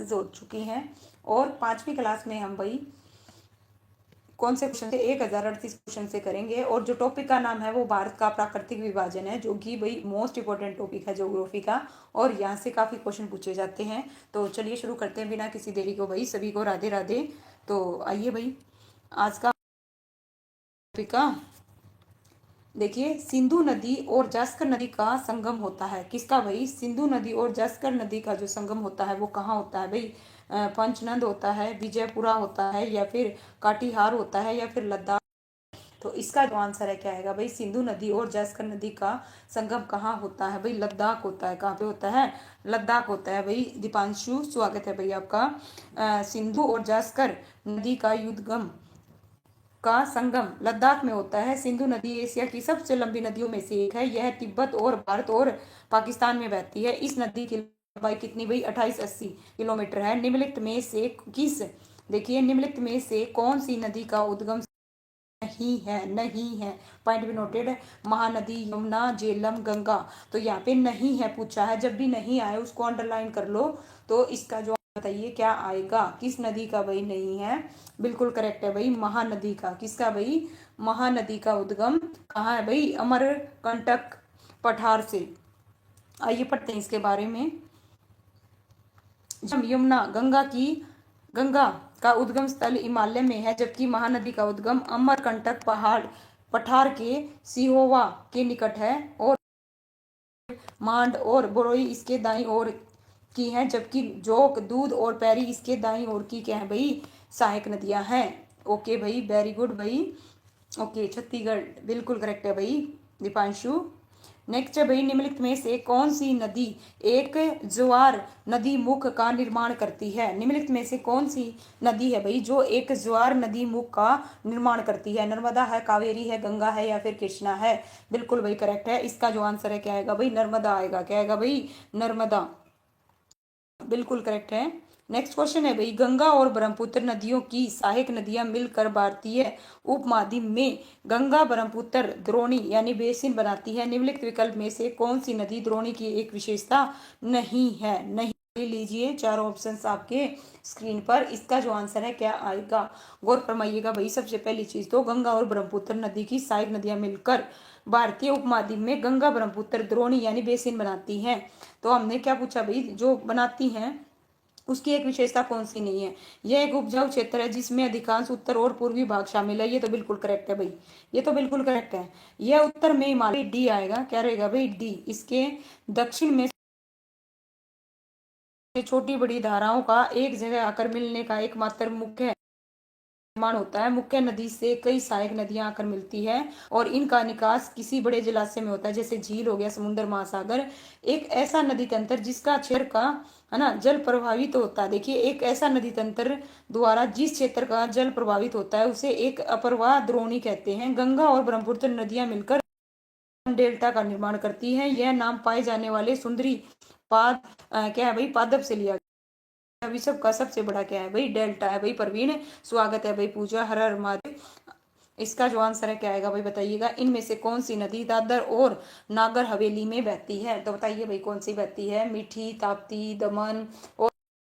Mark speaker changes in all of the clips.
Speaker 1: जोड़ चुकी हैं। और 5वीं क्लास में हम भाई कौन से क्वेश्चन से 1038 क्वेश्चन से करेंगे। और जो टॉपिक का नाम है वो भारत का प्राकृतिक विभाजन है, जो कि भाई मोस्ट इंपॉर्टेंट टॉपिक है ज्योग्राफी का, और यहाँ से काफ़ी क्वेश्चन पूछे जाते हैं। तो चलिए शुरू करते हैं बिना किसी देरी को भाई। सभी को राधे राधे। तो आइए भाई, आज का टॉपिक का देखिए, सिंधु नदी और जास्कर नदी का संगम होता है। किसका भाई? सिंधु नदी और जास्कर नदी का जो संगम होता है वो कहाँ होता है भाई? पंचनंद होता है, विजयपुरा होता है, या फिर काटीहार होता है, या फिर लद्दाख। तो इसका जो आंसर है क्या आएगा भाई? सिंधु नदी और जास्कर नदी का संगम कहाँ होता है भाई? लद्दाख होता है। कहाँ पे होता है? लद्दाख होता है भाई। दीपांशु, स्वागत है भाई आपका। सिंधु और जास्कर नदी का युद्धगम का संगम लद्दाख में होता है। सिंधु नदी एशिया की सबसे लंबी नदियों में से एक है। यह तिब्बत और भारत और पाकिस्तान में बहती है। इस नदी की लंबाई कितनी भाई? 2880 किलोमीटर है। निम्नलिखित में से किस देखिए, निम्नलिखित में से कौन सी नदी का उद्गम नहीं है पॉइंट भी नोटेड है। महानदी, यमुना, झेलम, गंगा। तो यहाँ पे नहीं है पूछा है। जब भी नहीं आए उसको अंडरलाइन कर लो। तो इसका जो बताइए क्या आएगा? किस नदी का भाई नहीं है? बिल्कुल करेक्ट है भाई, महानदी का। किसका भाई? महानदी का उद्गम कहाँ है भाई? अमरकंटक पठार से। आइए पढ़ते हैं इसके बारे में। यमुना गंगा का उद्गम स्थल हिमालय में है, जबकि महानदी का उद्गम अमरकंटक पठार के सिहोवा के निकट है। और मांड और बरोई इसके दाईं ओर की हैं, जबकि जोक, दूध और पैरी इसके दाईं ओर की क्या है भाई? सहायक नदियां हैं। ओके भाई, वेरी गुड भाई। ओके, छत्तीसगढ़ बिल्कुल करेक्ट है भाई दीपांशु। नेक्स्ट है भाई, निम्नलिखित में से कौन सी नदी एक ज्वार नदी मुख का निर्माण करती है? निम्नलिखित में से कौन सी नदी है भाई जो एक ज्वार नदी मुख का निर्माण करती है? नर्मदा है, कावेरी है, गंगा है, या फिर कृष्णा है? बिल्कुल भाई करेक्ट है। इसका जो आंसर है क्या आएगा भाई? नर्मदा आएगा। क्या आएगा भाई? नर्मदा। बिल्कुल करेक्ट है। नेक्स्ट क्वेश्चन है भाई, गंगा और ब्रह्मपुत्र नदियों की सहायक नदियां मिलकर भारतीय उपमहाद्वीप में गंगा ब्रह्मपुत्र द्रोणी यानी बेसिन बनाती है। निम्नलिखित विकल्प में से कौन सी नदी द्रोणी की एक विशेषता नहीं है? नहीं लीजिए, चारों ऑप्शंस आपके स्क्रीन पर। इसका जो आंसर है क्या आएगा? गौर फरमाइएगा भाई। सबसे पहली चीज तो गंगा और ब्रह्मपुत्र नदी की सहायक नदियां मिलकर भारतीय उपमहाद्वीप में गंगा ब्रह्मपुत्र द्रोणी यानी बेसिन बनाती हैं। तो हमने क्या पूछा भाई? जो बनाती हैं उसकी एक विशेषता कौन सी नहीं है? यह एक उपजाऊ क्षेत्र है जिसमें अधिकांश उत्तर और पूर्वी भाग शामिल है। ये तो बिल्कुल करेक्ट है भाई, ये तो बिल्कुल करेक्ट है। यह उत्तर में हिमालय, डी आएगा। क्या रहेगा भाई? डी। इसके दक्षिण में छोटी बड़ी धाराओं का एक जगह आकर मिलने का एकमात्र मुख्य निर्माण होता है। मुख्य नदी से कई सहायक नदियां आकर मिलती है और इनका निकास किसी बड़े जलाशय में होता है, जैसे झील हो गया, समुद्र, महासागर। एक ऐसा नदी तंत्र जिसका क्षेत्र का है ना जल प्रभावित होता है। देखिए, एक ऐसा नदी तंत्र द्वारा जिस क्षेत्र का जल प्रभावित होता है उसे एक अपरवाह द्रोणी कहते हैं। गंगा और ब्रह्मपुत्र नदियां मिलकर डेल्टा का निर्माण करती हैं। यह नाम पाए जाने वाले सुंदरी क्या है भाई? पादप से लिया विश्व का सबसे बड़ा क्या है भाई? डेल्टा है भाई। प्रवीण, स्वागत है भाई। पूजा, हर हर महादेव। इसका जो आंसर है क्या आएगा भाई? बताइएगा। इनमें से कौन सी नदी दादर और नागर हवेली में बहती है? तो बताइए भाई कौन सी बहती है? मीठी, ताप्ती, दमन और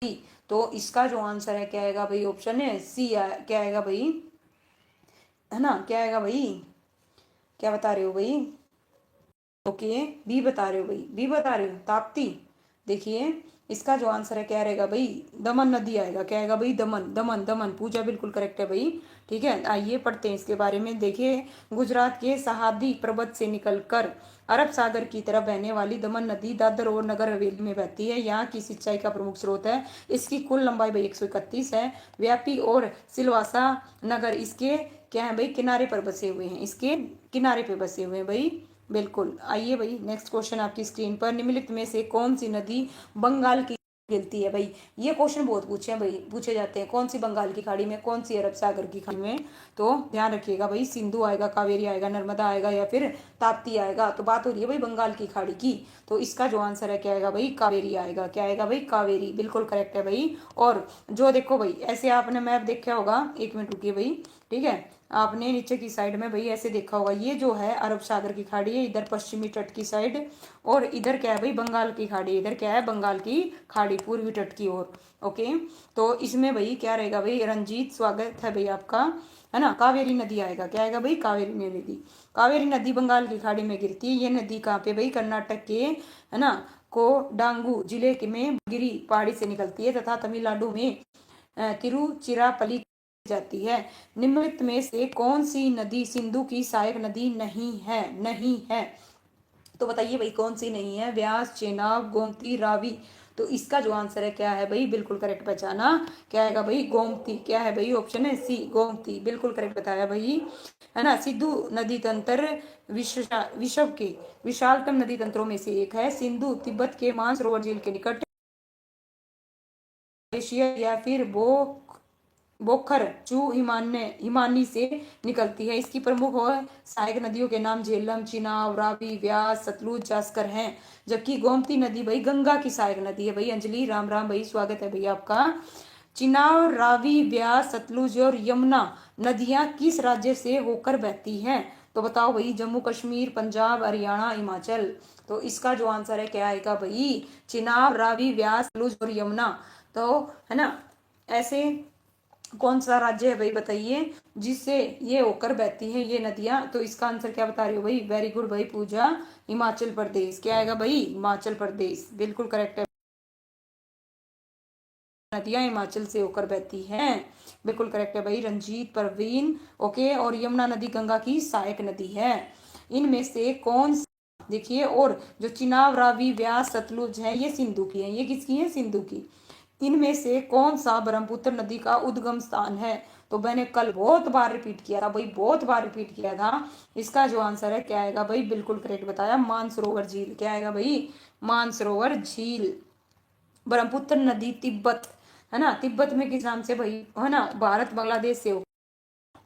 Speaker 1: सी। तो इसका जो आंसर है क्या आएगा भाई? ऑप्शन है सी। क्या आएगा भाई? है ना, क्या आएगा भाई? क्या बता रहे हो भाई? ओके, बी बता रहे हो भाई, बी बता रहे हो, ताप्ती। देखिए, इसका जो आंसर है क्या रहेगा भाई? दमन नदी आएगा। क्या आएगा भाई? दमन, दमन, दमन। पूजा बिल्कुल करेक्ट है भाई। ठीक है, आइए पढ़ते हैं इसके बारे में। देखिए, गुजरात के सहादी पर्वत से निकलकर अरब सागर की तरफ बहने वाली दमन नदी दादर और नगर हवेली में बहती है। यहाँ की सिंचाई का प्रमुख स्रोत है। इसकी कुल लंबाई भाई 131 है। व्यापी और सिलवासा नगर इसके क्या है भाई? किनारे पर बसे हुए हैं। इसके किनारे पे बसे हुए हैं भाई। बिल्कुल। आइए भाई, नेक्स्ट क्वेश्चन आपकी स्क्रीन पर। निम्नलिखित में से कौन सी नदी बंगाल की गिरती है भाई? ये क्वेश्चन बहुत पूछे हैं भाई, पूछे जाते हैं। कौन सी बंगाल की खाड़ी में, कौन सी अरब सागर की खाड़ी में? तो ध्यान रखिएगा भाई, सिंधु आएगा, कावेरी आएगा, नर्मदा आएगा, या फिर ताप्ती आएगा। तो बात हो रही है भाई बंगाल की खाड़ी की। तो इसका जो आंसर है क्या आएगा भाई? कावेरी आएगा। क्या आएगा भाई? कावेरी। बिल्कुल करेक्ट है भाई। और जो देखो भाई, ऐसे आपने मैप देखा होगा, एक मिनट रुकिए भाई। ठीक है, आपने नीचे की साइड में भाई ऐसे देखा होगा, ये जो है अरब सागर की खाड़ी है, इधर पश्चिमी तट की साइड, और इधर क्या है भाई बंगाल की खाड़ी, इधर क्या है बंगाल की खाड़ी पूर्वी तट की ओर। ओके, तो इसमें भाई क्या रहेगा भाई, रंजीत स्वागत है भाई आपका, है ना। कावेरी नदी आएगा, क्या आएगा भाई कावेरी नदी। कावेरी नदी बंगाल की खाड़ी में गिरती है। ये नदी कहाँ पे भाई, कर्नाटक के, है ना, कोडांगू जिले के में गिरी पहाड़ी से निकलती है तथा तमिलनाडु में तिरुचिरापल्ली जाती है। निम्नलिखित में से कौन सी नदी सिंधु की सहायक नदी नहीं है, नहीं है, तो बताइए भाई कौन सी नहीं है। व्यास, चेनाब, गोमती, रावी। तो इसका जो आंसर है क्या है भाई, बिल्कुल करेक्ट पहचाना, क्या आएगा भाई गोमती, क्या है भाई ऑप्शन है सी गोमती, बिल्कुल करेक्ट बताया भाई, है ना। सिंधु नदी तंत्र विश्व के विशालतम नदी तंत्रों में से एक है। सिंधु तिब्बत के मानसरोवर झील के निकट एशिया या फिर बोखर चू हिमानी से निकलती है। इसकी प्रमुख और सहायक नदियों के नाम झेलम, चिनाब, रावी, व्यास, सतलुज, जास्कर हैं। जबकि गोमती नदी भाई गंगा की सहायक नदी है भाई। अंजलि राम राम भाई, स्वागत है भाई आपका। चिनाब, रावी, व्यास, सतलुज और यमुना नदियां किस राज्य से होकर बहती हैं, तो बताओ भाई जम्मू कश्मीर, पंजाब, हरियाणा, हिमाचल। तो इसका जो आंसर है क्या आएगा भाई, चिनाब, रावी, व्यास, सतलुज और यमुना। तो है ना, ऐसे कौन सा राज्य है भाई बताइए जिससे ये होकर बहती है ये नदियां। तो इसका आंसर क्या बता रहे हो भाई, वेरी गुड भाई पूजा, हिमाचल प्रदेश। क्या आएगा भाई, हिमाचल प्रदेश, बिल्कुल करेक्ट है। नदियां हिमाचल से होकर बहती हैं, बिल्कुल करेक्ट है भाई रंजीत, परवीन। ओके, और यमुना नदी गंगा की सहायक नदी है। इनमें से कौन, देखिए, और जो चिनाब, रावी, व्यास, सतलुज है ये सिंधु की है, ये किसकी है, सिंधु की। इनमें से कौन सा ब्रह्मपुत्र नदी का उद्गम स्थान है, तो मैंने कल बहुत बार रिपीट किया था भाई, बहुत बार रिपीट किया था। इसका जो आंसर है क्या आएगा भाई, बिल्कुल करेक्ट बताया, मानसरोवर झील। क्या आएगा भाई, मानसरोवर झील। ब्रह्मपुत्र नदी तिब्बत, है ना, तिब्बत में किस नाम से भाई, है ना, भारत बांग्लादेश से हो।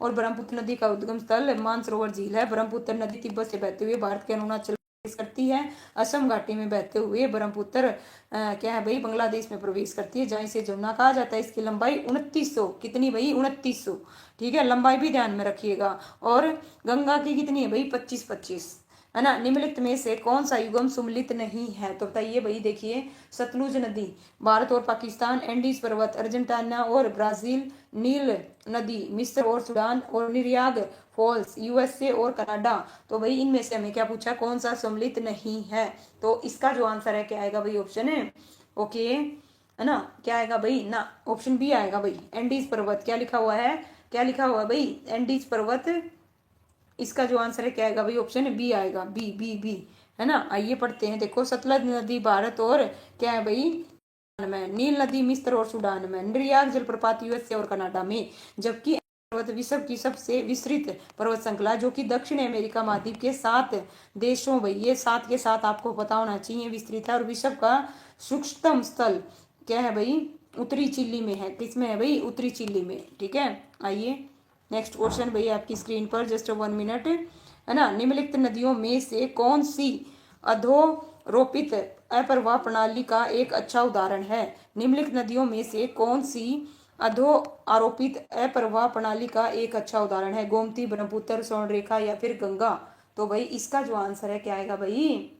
Speaker 1: और ब्रह्मपुत्र नदी का उद्गम स्थल मानसरोवर झील है। ब्रह्मपुत्र नदी तिब्बत से बहते हुए भारत के अरुणाचल प्रवेश करती है। असम घाटी में बहते हुए ब्रह्मपुत्र क्या है भाई, बांग्लादेश में प्रवेश करती है, जहाँ इसे जमुना कहा जाता है। इसकी लंबाई 2900, कितनी भाई, 2900, ठीक है, लंबाई भी ध्यान में रखिएगा। और गंगा की कितनी है भाई, 2525, है ना। निम्नलिखित में से कौन सा युगम सुमलित नहीं है, तो बताइए भाई, देखिए, सतलुज नदी भारत और पाकिस्तान, एंडीज पर्वत अर्जेंटीना और ब्राजील, नील नदी मिस्र और सूडान, और निरियाग फॉल्स यूएसए और कनाडा। तो भाई इनमें से हमें क्या पूछा, कौन सा सम्मिलित नहीं है, तो इसका जो आंसर है क्या आएगा भाई, ऑप्शन है ओके, है ना, क्या आएगा भाई ना, ऑप्शन बी आएगा भाई, एंडीज पर्वत। क्या लिखा हुआ है, क्या लिखा हुआ है भाई, एंडीज पर्वत। इसका जो आंसर है क्या आएगा भाई, ऑप्शन बी आएगा, बी बी बी, है ना। आइए पढ़ते हैं, देखो, सतलज नदी भारत और क्या है भाई में, नील नदी मिस्र और सूडान में, निर्याग जलप्रपात यूएसए और कनाडा में। जबकि पर्वत विश्व की सबसे विस्तृत पर्वत श्रृंखला जो कि दक्षिण अमेरिका महाद्वीप के 7 देशों, भाई ये 7 के 7 आपको पता होना चाहिए, विस्तृत है। और विश्व का सूक्ष्मतम स्थल क्या है भाई, उत्तरी चिली में है। किसमें है भाई, उत्तरी चिली में, ठीक है। आइए नेक्स्ट क्वेश्चन भाई आपकी स्क्रीन पर, जस्ट 1 मिनट, है ना। निम्नलिखित नदियों में से कौन सी अधोरोपित अप्रवाह प्रणाली का एक अच्छा उदाहरण है। निम्नलिखित नदियों में से कौन सी अधो आरोपित अप्रवाह प्रणाली का एक अच्छा उदाहरण है, गोमती, ब्रह्मपुत्र, स्वर्णरेखा या फिर गंगा। तो भाई इसका जो आंसर है क्या आएगा भाई,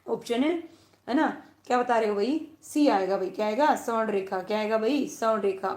Speaker 1: ऑप्शन है ना, क्या बता रहे हो भाई, सी आएगा भाई, क्या आएगा, स्वर्णरेखा। क्या आएगा भाई, स्वर्णरेखा।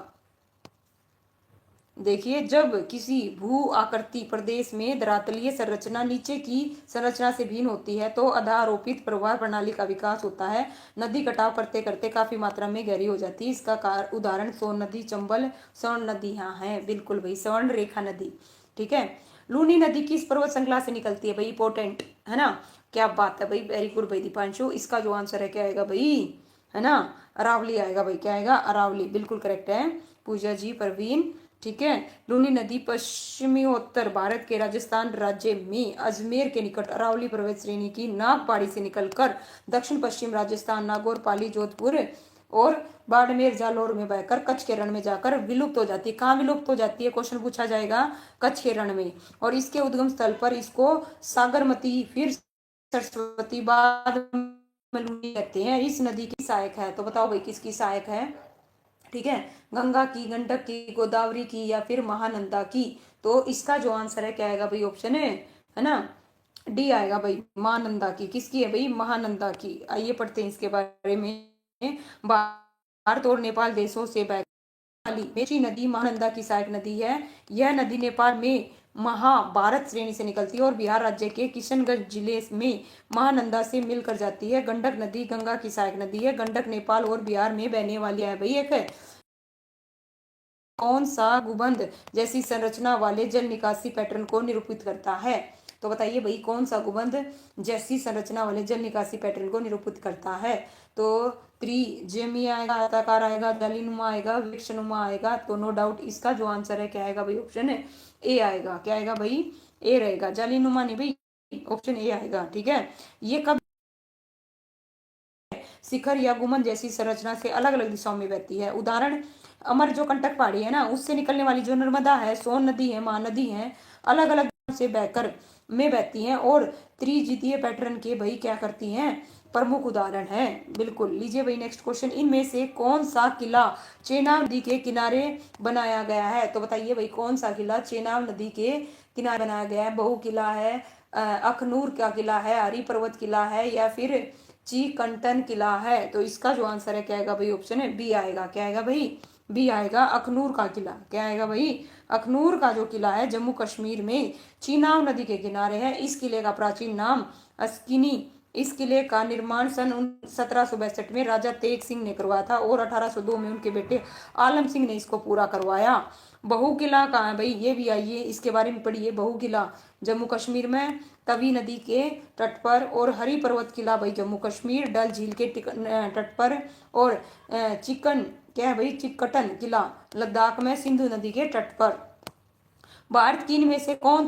Speaker 1: देखिए, जब किसी भू आकृति प्रदेश में धरातलीय संरचना नीचे की संरचना से भिन्न होती है तो अधारोपित प्रवाह प्रणाली का विकास होता है। नदी कटाव करते करते काफी मात्रा में गहरी हो जाती है। इसका उदाहरण सोन नदी, चंबल, स्वर्ण नदी यहाँ है, बिल्कुल भाई, स्वर्ण रेखा नदी, ठीक है। लूनी नदी किस पर्वत श्रृंखला से निकलती है भाई, इंपोर्टेंट, है ना। क्या बात है भाई, वेरी गुड भाई दीपांशु। इसका जो आंसर है क्या आएगा भाई, है ना, अरावली आएगा भाई। क्या आएगा, अरावली, बिल्कुल करेक्ट है पूजा जी, परवीन, ठीक है। लूनी नदी पश्चिमोत्तर भारत के राजस्थान राज्य में अजमेर के निकट अरावली पर्वत श्रेणी की नाग पहाड़ी से निकलकर दक्षिण पश्चिम राजस्थान, नागौर, पाली, जोधपुर और बाड़मेर, जालौर में बहकर कच्छ के रण में जाकर विलुप्त हो जाती है। कहाँ विलुप्त हो जाती है, क्वेश्चन पूछा जाएगा, कच्छ के रण में। और इसके उद्गम स्थल पर इसको सागरमती, फिर सरस्वती, बाद में लूनी कहते हैं। इस नदी की सहायक है, तो बताओ भाई किसकी सहायक है, ठीक है, गंगा की, गंडक की, गोदावरी की या फिर महानंदा की। तो इसका जो आंसर है क्या आएगा भाई, ऑप्शन है ना, डी आएगा भाई, महानंदा की। किसकी है भाई, महानंदा की। आइए पढ़ते हैं इसके बारे में। भारत और नेपाल देशों से मेची नदी महानंदा की सहायक नदी है। यह नदी नेपाल में महाभारत श्रेणी से निकलती है और बिहार राज्य के किशनगंज जिले में महानंदा से मिलकर जाती है। गंडक नदी गंगा की सहायक नदी है। गंडक नेपाल और बिहार में बहने वाली है भाई। एक है कौन सा गुंबद जैसी संरचना वाले जल निकासी पैटर्न को निरूपित करता है? तो बताइए भाई, कौन सा गुंबद जैसी संरचना वाले जल निकासी पैटर्न को निरूपित करता है? तो त्रिजेमी आएगा, आयताकार आएगा, जालीनुमा आएगा, वृक्षनुमा आएगा। तो नो डाउट इसका जो आंसर है क्या आएगा भाई, ऑप्शन है ए आएगा। क्या आएगा भाई, ए रहेगा, जालीनुमा नहीं भाई, ऑप्शन ए आएगा। ठीक है, ये कब शिखर या गुंबद जैसी संरचना से अलग अलग दिशाओं में बहती है? उदाहरण, अमर जो कंटक पहाड़ी है ना, उससे निकलने वाली जो नर्मदा है, सोन नदी है, महानदी है, अलग अलग से बहकर में बहती हैं और त्रिजितीय पैटर्न के भाई क्या करती हैं, प्रमुख उदाहरण है। बिल्कुल, लीजिए भाई नेक्स्ट क्वेश्चन। इनमें से कौन सा किला चेनाब नदी के किनारे बनाया गया है? तो बताइए भाई, कौन सा किला चेनाब नदी के किनारे बनाया गया है? बहु किला है, अखनूर का किला है, हरी पर्वत किला है, या फिर चीकंटन किला है? तो इसका जो आंसर है क्या आएगा भाई, ऑप्शन है बी आएगा। क्या आएगा भाई, बी आएगा, अखनूर का किला। क्या आएगा भाई, अखनूर का जो किला है जम्मू कश्मीर में चीनाब नदी के किनारे है। इस किले का प्राचीन नाम अस्किनी। इस किले का निर्माण सन 1762 में राजा तेग सिंह ने करवाया था और 1802 में उनके बेटे आलम सिंह ने इसको पूरा करवाया। बहु किला कहाँ है भाई, ये भी आइए इसके बारे में पढ़िए। बहु किला जम्मू कश्मीर में तवी नदी के तट पर, और हरी पर्वत किला भाई जम्मू कश्मीर डल झील के तट पर, और चिकन क्या है भाई, चिकटन किला लद्दाख में सिंधु नदी के तट पर। भारत की इनमें से कौन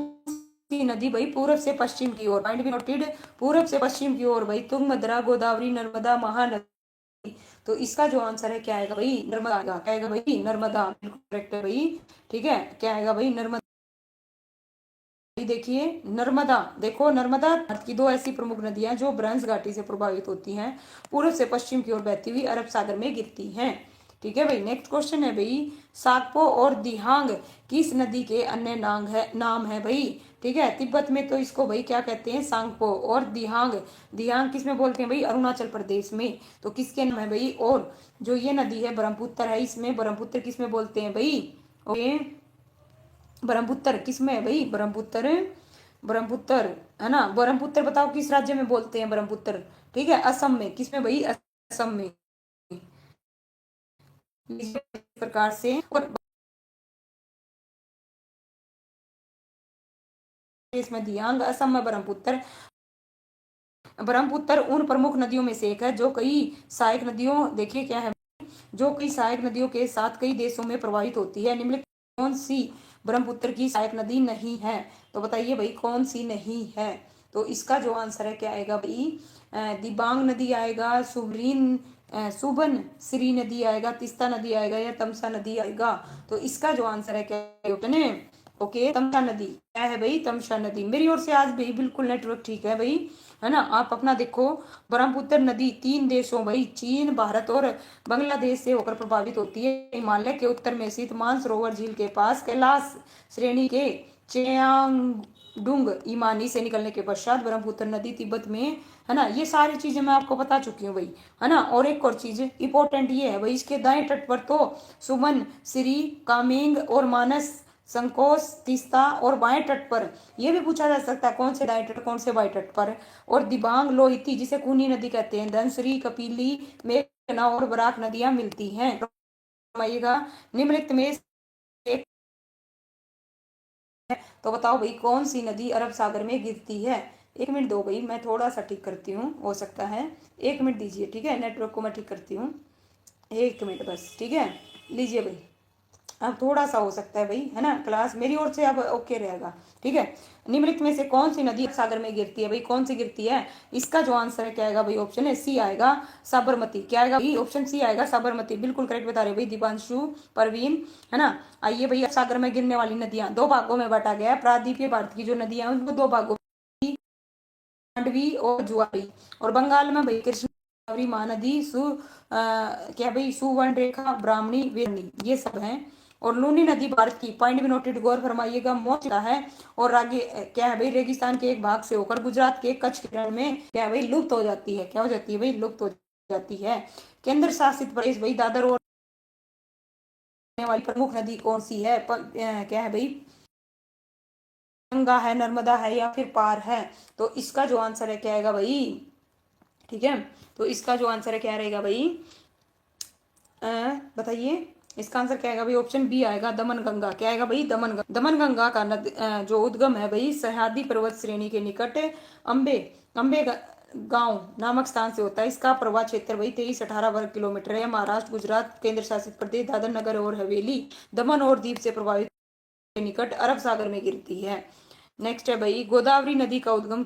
Speaker 1: सी नदी भाई पूर्व से पश्चिम की ओर, पॉइंट बी नोटेड, पूर्व से पश्चिम की ओर भाई, तुंगभद्रा, गोदावरी, नर्मदा, महानदी। तो इसका जो आंसर है क्या आएगा भाई, नर्मदा आएगा। क्या आएगा भाई, नर्मदा, बिल्कुल करेक्ट है भाई। ठीक है, क्या आएगा भाई, नर्मदा। देखिए नर्मदा, देखो नर्मदा भारत की दो ऐसी प्रमुख नदियां जो ब्रह्मस घाटी से प्रभावित होती हैं, पूर्व से पश्चिम की ओर बहती हुई अरब सागर में गिरती हैं। ठीक है भाई, नेक्स्ट क्वेश्चन है भाई, सागपो और दिहांग किस नदी के अन्य नाम है भाई? ठीक है, तिब्बत में तो इसको भाई क्या कहते हैं, सांगपो। और दिहांग, दिहांग किस में बोलते हैं भाई, अरुणाचल प्रदेश में। तो किसके नाम है भाई? और जो ये नदी है ब्रह्मपुत्र है, इसमें ब्रह्मपुत्र किस में बोलते हैं भाई? ओके, ब्रह्मपुत्र किस में है भाई, ब्रह्मपुत्र, ब्रह्मपुत्र है ना। ब्रह्मपुत्र बताओ किस राज्य में बोलते हैं ब्रह्मपुत्र? ठीक है, असम में। किस में भाई, असम में। इस प्रकार से, और इसमें दियांग, असम में ब्रह्मपुत्र। ब्रह्मपुत्र उन प्रमुख नदियों में से एक है जो कई सहायक नदियों, देखिए क्या है, जो कई सहायक नदियों के साथ कई देशों में प्रवाहित होती है। निम्नलिखित कौन सी ब्रह्मपुत्र की सहायक नदी नहीं है? तो बताइए भाई, कौन सी नहीं है? तो इसका जो आंसर है क्या आएगा भाई, दिबांग नदी आएगा, सुबन श्री नदी आएगा, तिस्ता नदी आएगा, या तमसा नदी आएगा? तो इसका जो आंसर है क्या, ओके, तमसा नदी। क्या है भाई, तमसा नदी। मेरी ओर से आज भी बिल्कुल नेटवर्क ठीक है भाई, है ना। आप अपना देखो, ब्रह्मपुत्र नदी 3 देशों भाई, चीन, भारत और बांग्लादेश से होकर प्रभावित होती है। हिमालय के उत्तर में स्थित मानसरोवर झील के पास कैलाश श्रेणी के चेयांगडुंग इमानी से निकलने के पश्चात ब्रह्मपुत्र नदी तिब्बत में, है ना। ये सारी चीजें मैं आपको बता चुकी हूँ भाई, है ना। और एक और चीज इंपॉर्टेंट ये है भाई, इसके दाएं तट पर तो सुमन, श्री, कामेंग और मानस, संकोच, तीस्ता, और बाएं तट पर यह भी पूछा जा सकता है कौन से दाएं तट, कौन से बाएं तट पर, और दिबांग, लोहिती जिसे खूनी नदी कहते हैं, धनश्री, कपिली, मेघना और बराक नदियां मिलती हैं। निम्नलिखित में एक, तो बताओ भाई कौन सी नदी अरब सागर में गिरती है? 1 मिनट दो भाई, मैं थोड़ा सा ठीक करती हूँ, हो सकता है 1 मिनट दीजिए। ठीक है, नेटवर्क को मैं ठीक करती हूँ, 1 मिनट बस। ठीक है, लीजिए भाई, अब थोड़ा सा हो सकता है भाई, है ना। क्लास मेरी ओर से अब ओके रहेगा। ठीक है, निम्नलिखित में से कौन सी नदी सागर में गिरती है भाई, कौन सी गिरती है? इसका जो आंसर है क्या आएगा भाई, ऑप्शन है सी आएगा, साबरमती। क्या आएगा भाई, ऑप्शन सी आएगा, साबरमती। बिल्कुल करेक्ट बता रहे भाई दीपांशु, परवीन, है ना। आइए भाई, सागर में गिरने वाली नदियां 2 भागों में बांटा गया है। प्रायद्वीपीय भारत की जो नदियां हैं उनको 2 भागों, मांडवी और जुआरी। और बंगाल में भाई कृष्णा, महानदी, क्या भाई, सुवर्ण रेखा, ब्राह्मणी, वेरणी, ये सब हैं। और लूनी नदी भारत की, पॉइंट भी नोटेड, गौर फरमाइएगा, मोस्ट है। और आगे क्या है भाई, रेगिस्तान के एक भाग से होकर गुजरात के कच्छ के रण में क्या है भाई, लुप्त हो जाती है। क्या हो जाती है भाई, लुप्त हो जाती है। केंद्र शासित प्रदेश भाई दादर और वाली प्रमुख नदी कौन सी है? क्या है भाई, गंगा है, नर्मदा है, या फिर पार है? तो इसका जो आंसर है क्या आएगा भाई, ठीक है, तो इसका जो आंसर है क्या रहेगा भाई, बताइए इसका आंसर क्या आएगा भाई, ऑप्शन बी आएगा, दमन गंगा। क्या आएगा भाई, दमन गंगा। दमन गंगा का जो उद्गम है भाई सह्याद्री पर्वत श्रेणी के निकट अंबे अंबे गांव नामक स्थान से होता है। इसका प्रवाह क्षेत्र भाई 2318 वर्ग किलोमीटर है। महाराष्ट्र, गुजरात, केंद्र शासित प्रदेश दादर नगर और हवेली, दमन और दीव से प्रभावित के निकट अरब सागर में गिरती है। नेक्स्ट है भाई, गोदावरी नदी का उद्गम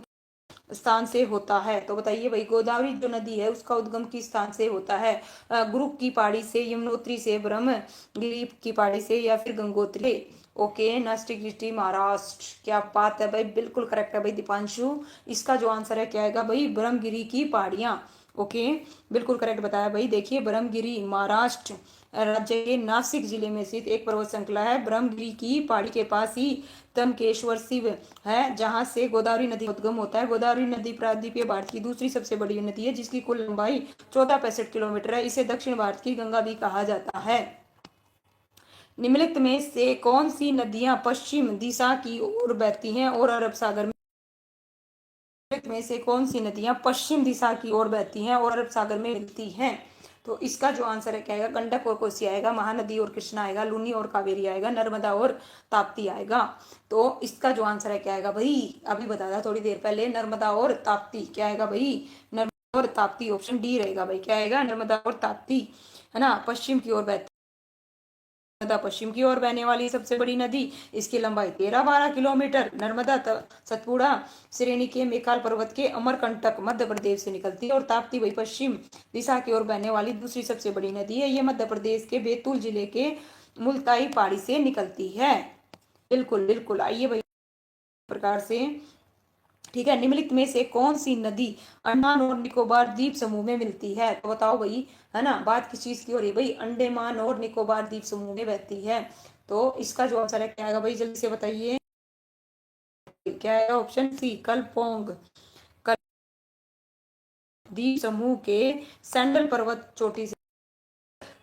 Speaker 1: स्थान से होता है? तो बताइए भाई, गोदावरी जो नदी है उसका उद्गम किस स्थान से होता है? गुरु की पहाड़ी से, यमुनोत्री से, ब्रह्मगिरी की पहाड़ी से, या फिर गंगोत्री? Okay, Nashik district, Maharashtra. क्या बात है भाई, बिल्कुल करेक्ट है भाई दीपांशु। इसका जो आंसर है क्या आएगा भाई, ब्रह्मगिरी की पहाड़ियां। ओके, बिल्कुल करेक्ट बताया भाई। देखिए, ब्रह्मगिरी महाराष्ट्र राज्य के नासिक जिले में स्थित एक पर्वत श्रृंखला है। ब्रह्मगिरी की पहाड़ी के पास ही तमकेश्वर शिव है, जहां से गोदावरी नदी उद्गम होता है। गोदावरी नदी प्रायद्वीपीय भारत की दूसरी सबसे बड़ी नदी है, जिसकी कुल लंबाई 1465 किलोमीटर है। इसे दक्षिण भारत की गंगा भी कहा जाता है। निम्नलिखित में से कौन सी नदियां पश्चिम दिशा की ओर बहती हैं और अरब सागर में? में से कौन सी नदियां पश्चिम दिशा की ओर बहती हैं और अरब सागर में मिलती हैं? तो इसका जो आंसर है क्या आएगा, गंडक और कोसी आएगा, महानदी और कृष्णा आएगा, लूनी और कावेरी आएगा, नर्मदा और ताप्ती आएगा। तो इसका जो आंसर है क्या आएगा भाई, अभी बताया थोड़ी देर पहले, नर्मदा और ताप्ती। क्या आएगा भाई, नर्मदा और ताप्ती, ऑप्शन डी रहेगा भाई। क्या आएगा, नर्मदा और ताप्ती, है ना, पश्चिम की ओर बहती। नर्मदा पश्चिम की ओर बहने वाली सबसे बड़ी नदी, इसकी लंबाई 13-12 किलोमीटर। नर्मदा सतपुड़ा श्रेणी के मेकाल पर्वत के अमरकंटक मध्य प्रदेश से निकलती है। और ताप्ती वही पश्चिम दिशा की ओर बहने वाली दूसरी सबसे बड़ी नदी है। ये मध्य प्रदेश के बैतूल जिले के मुल्ताई पहाड़ी से निकलती है। बिल्कुल बिल्कुल, आइए भाई प्रकार से, ठीक है। निम्नलिखित में से कौन सी नदी अंडमान और निकोबार द्वीप समूह में मिलती है? तो बताओ भाई, है ना, बात किस चीज की हो रही है भाई, अंडमान और निकोबार द्वीप समूह में बहती है। तो इसका जो आंसर है क्या आएगा भाई, जल्दी से बताइए, क्या है? ऑप्शन सी, कलपोंग द्वीप समूह के सैंडल पर्वत चोटी से।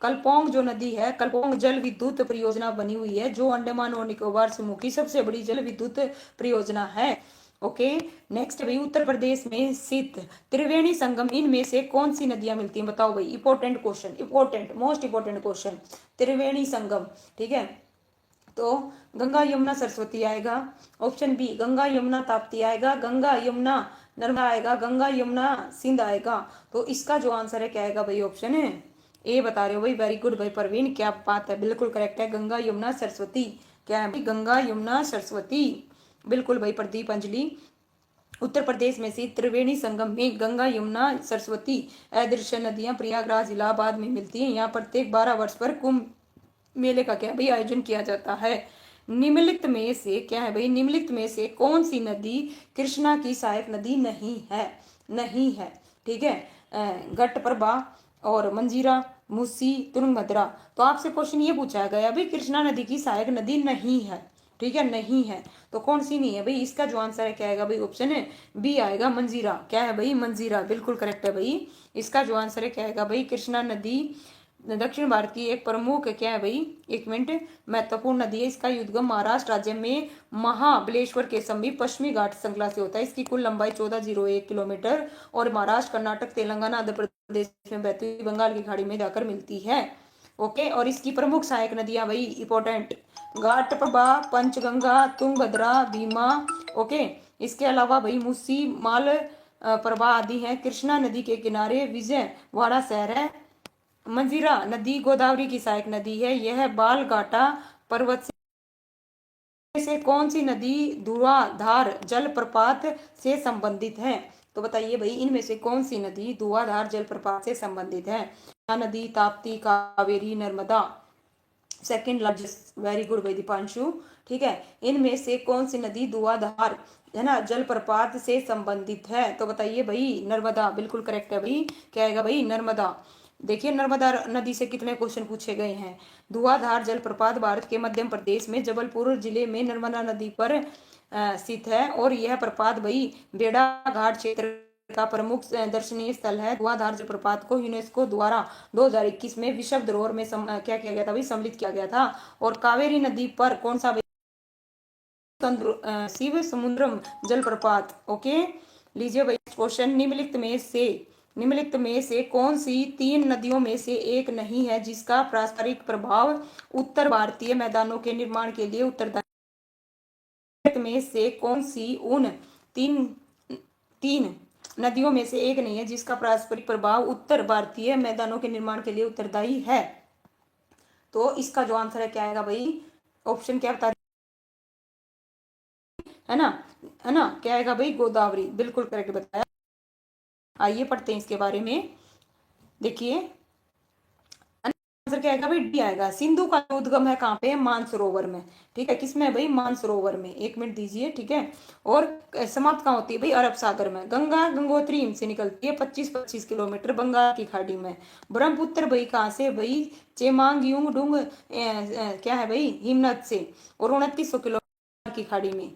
Speaker 1: कलपोंग जो नदी है, कलपोंग जल विद्युत परियोजना बनी हुई है, जो अंडमान और निकोबार समूह की सबसे बड़ी जल विद्युत परियोजना है। ओके, नेक्स्ट भाई, उत्तर प्रदेश में स्थित त्रिवेणी संगम, इनमें से कौन सी नदियां मिलती हैं? बताओ भाई, important question, important, most important question, Triveni Sangam, ठीक है। तो गंगा यमुना सरस्वती आएगा, ऑप्शन बी गंगा यमुना ताप्ती आएगा, गंगा यमुना नर्मदा आएगा, गंगा यमुना सिंध आएगा। तो इसका जो आंसर है क्या आएगा भाई, ऑप्शन है ए बता रहे हो भाई, वेरी गुड भाई परवीन, क्या बात है, बिल्कुल करेक्ट है, गंगा यमुना सरस्वती। क्या है भाई, गंगा यमुना सरस्वती, बिल्कुल भाई प्रदीप अंजलि। उत्तर प्रदेश में से त्रिवेणी संगम में गंगा यमुना सरस्वती अदृश्य नदियां प्रयागराज इलाहाबाद में मिलती हैं। यहाँ प्रत्येक 12 वर्ष पर कुंभ मेले का क्या भाई आयोजन किया जाता है। निम्नलिखित में से क्या है भाई, निम्नलिखित में से कौन सी नदी कृष्णा की सहायक नदी नहीं है? नहीं है, ठीक है। घटप्रभा और मंजीरा, मूसी, तुंगभद्रा। तो आपसे क्वेश्चन ये पूछा गया भाई, कृष्णा नदी की सहायक नदी नहीं है, ठीक है, नहीं है, तो कौन सी नहीं है भाई? इसका जो आंसर है क्या आएगा भाई, ऑप्शन है बी आएगा, मंजीरा। क्या है भाई, मंजीरा, बिल्कुल करेक्ट है भाई। इसका जो आंसर है क्या आएगा भाई, कृष्णा नदी दक्षिण भारत की एक प्रमुख, क्या है भाई, एक मिनट, महत्वपूर्ण नदी है। इसका उद्गम महाराष्ट्र राज्य में महाबलेश्वर के समीप पश्चिमी घाट श्रृंखला से होता है। इसकी कुल लंबाई 1401 किलोमीटर और महाराष्ट्र, कर्नाटक, तेलंगाना, आंध्र प्रदेश में बहती हुई बंगाल की खाड़ी में जाकर मिलती है। ओके, और इसकी प्रमुख सहायक नदियां भाई इंपॉर्टेंट, घाटप्रभा, पंचगंगा, तुंगभद्रा, भीमा। ओके, इसके अलावा भाई मूसी, माल प्रभा आदि हैं। कृष्णा नदी के किनारे विजयवाड़ा शहर है। मंजीरा नदी गोदावरी की सहायक नदी है। यह बालघाटा पर्वत से कौन सी नदी धुआंधार जलप्रपात से संबंधित है? तो बताइए भाई, इनमें से कौन सी नदी धुआंधार जलप्रपात से संबंधित है? नदी, Tapti, Kaveri, Narmada. Second largest, very good भाई दीपांशु, ठीक है। इनमें से कौन सी नदी धुआंधार, है ना, जलप्रपात से संबंधित है? तो बताइए भाई, नर्मदा, बिल्कुल करेक्ट है भाई। क्या आएगा भाई, नर्मदा। देखिए नर्मदा नदी से कितने क्वेश्चन पूछे गए हैं। धुआंधार जलप्रपात भारत के मध्य प्रदेश में जबलपुर जिले में नर्मदा नदी पर स्थित है और यह प्रपात भाई बेड़ा घाट क्षेत्र का प्रमुख दर्शनीय स्थल है। धुआंधार जलप्रपात को यूनेस्को द्वारा 2021 में विश्व धरोहर में क्या किया गया था भाई, सम्मिलित किया गया था। और कावेरी नदी पर कौन सा शिव समुद्रम जलप्रपात। ओके, लीजिए भाई क्वेश्चन, निम्नलिखित में से कौन सी 3 नदियों में से एक नहीं है जिसका पारस्परिक प्रभाव उत्तर भारतीय मैदानों के निर्माण के लिए उत्तरदायी। में से कौन सी उन तीन तीन नदियों में से एक नहीं है जिसका पारस्परिक प्रभाव उत्तर भारतीय मैदानों के निर्माण के लिए उत्तरदायी है। तो इसका जो आंसर है क्या आएगा भाई, ऑप्शन क्या बता, है ना, है ना, क्या आएगा भाई, गोदावरी, बिल्कुल करेक्ट बताया। आइए पढ़ते हैं इसके बारे में। देखिए आंसर क्या आएगा भाई, डी आएगा। सिंधु का उद्गम है कहाँ पे, मानसरोवर में। ठीक है, किसमें भाई, मानसरोवर में। 1 मिनट दीजिए, ठीक है। और समाप्त कहाँ होती है भाई, अरब सागर में। गंगा गंगोत्री से निकलती है 25-25 किलोमीटर बंगाल की खाड़ी में। ब्रह्मपुत्र भाई कहाँ से भाई, चेमांग डुंग क्या है भाई, हिमनद से, और 2900 किलोमीटर की खाड़ी में।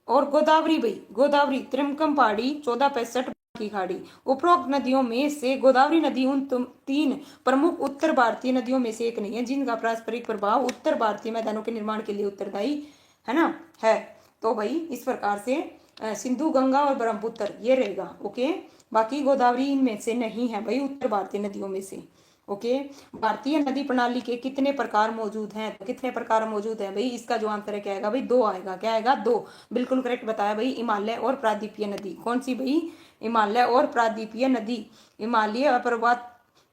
Speaker 1: और गोदावरी भाई, गोदावरी त्रिमकम पहाड़ी 1465 की खाड़ी। उपरोक्त नदियों में से गोदावरी नदी उन 3 प्रमुख उत्तर भारतीय नदियों में से एक नहीं है जिनका पारस्परिक प्रभाव उत्तर भारतीय मैदानों के निर्माण के लिए उत्तरदायी है ना, है। तो भाई इस प्रकार से सिंधु, गंगा और ब्रह्मपुत्र ये रहेगा। ओके, बाकी गोदावरी इनमें से नहीं है भाई, उत्तर भारतीय नदियों में से। ओके, भारतीय नदी प्रणाली के कितने प्रकार मौजूद हैं, तो कितने प्रकार मौजूद हैं भाई, इसका जो आंसर है क्या आएगा भाई, 2 आएगा। क्या आएगा, 2, बिल्कुल करेक्ट बताया भाई। हिमालय और प्रायद्वीपीय नदी, कौन सी भाई, हिमालय और प्रायद्वीपीय नदी। हिमालय पर्वत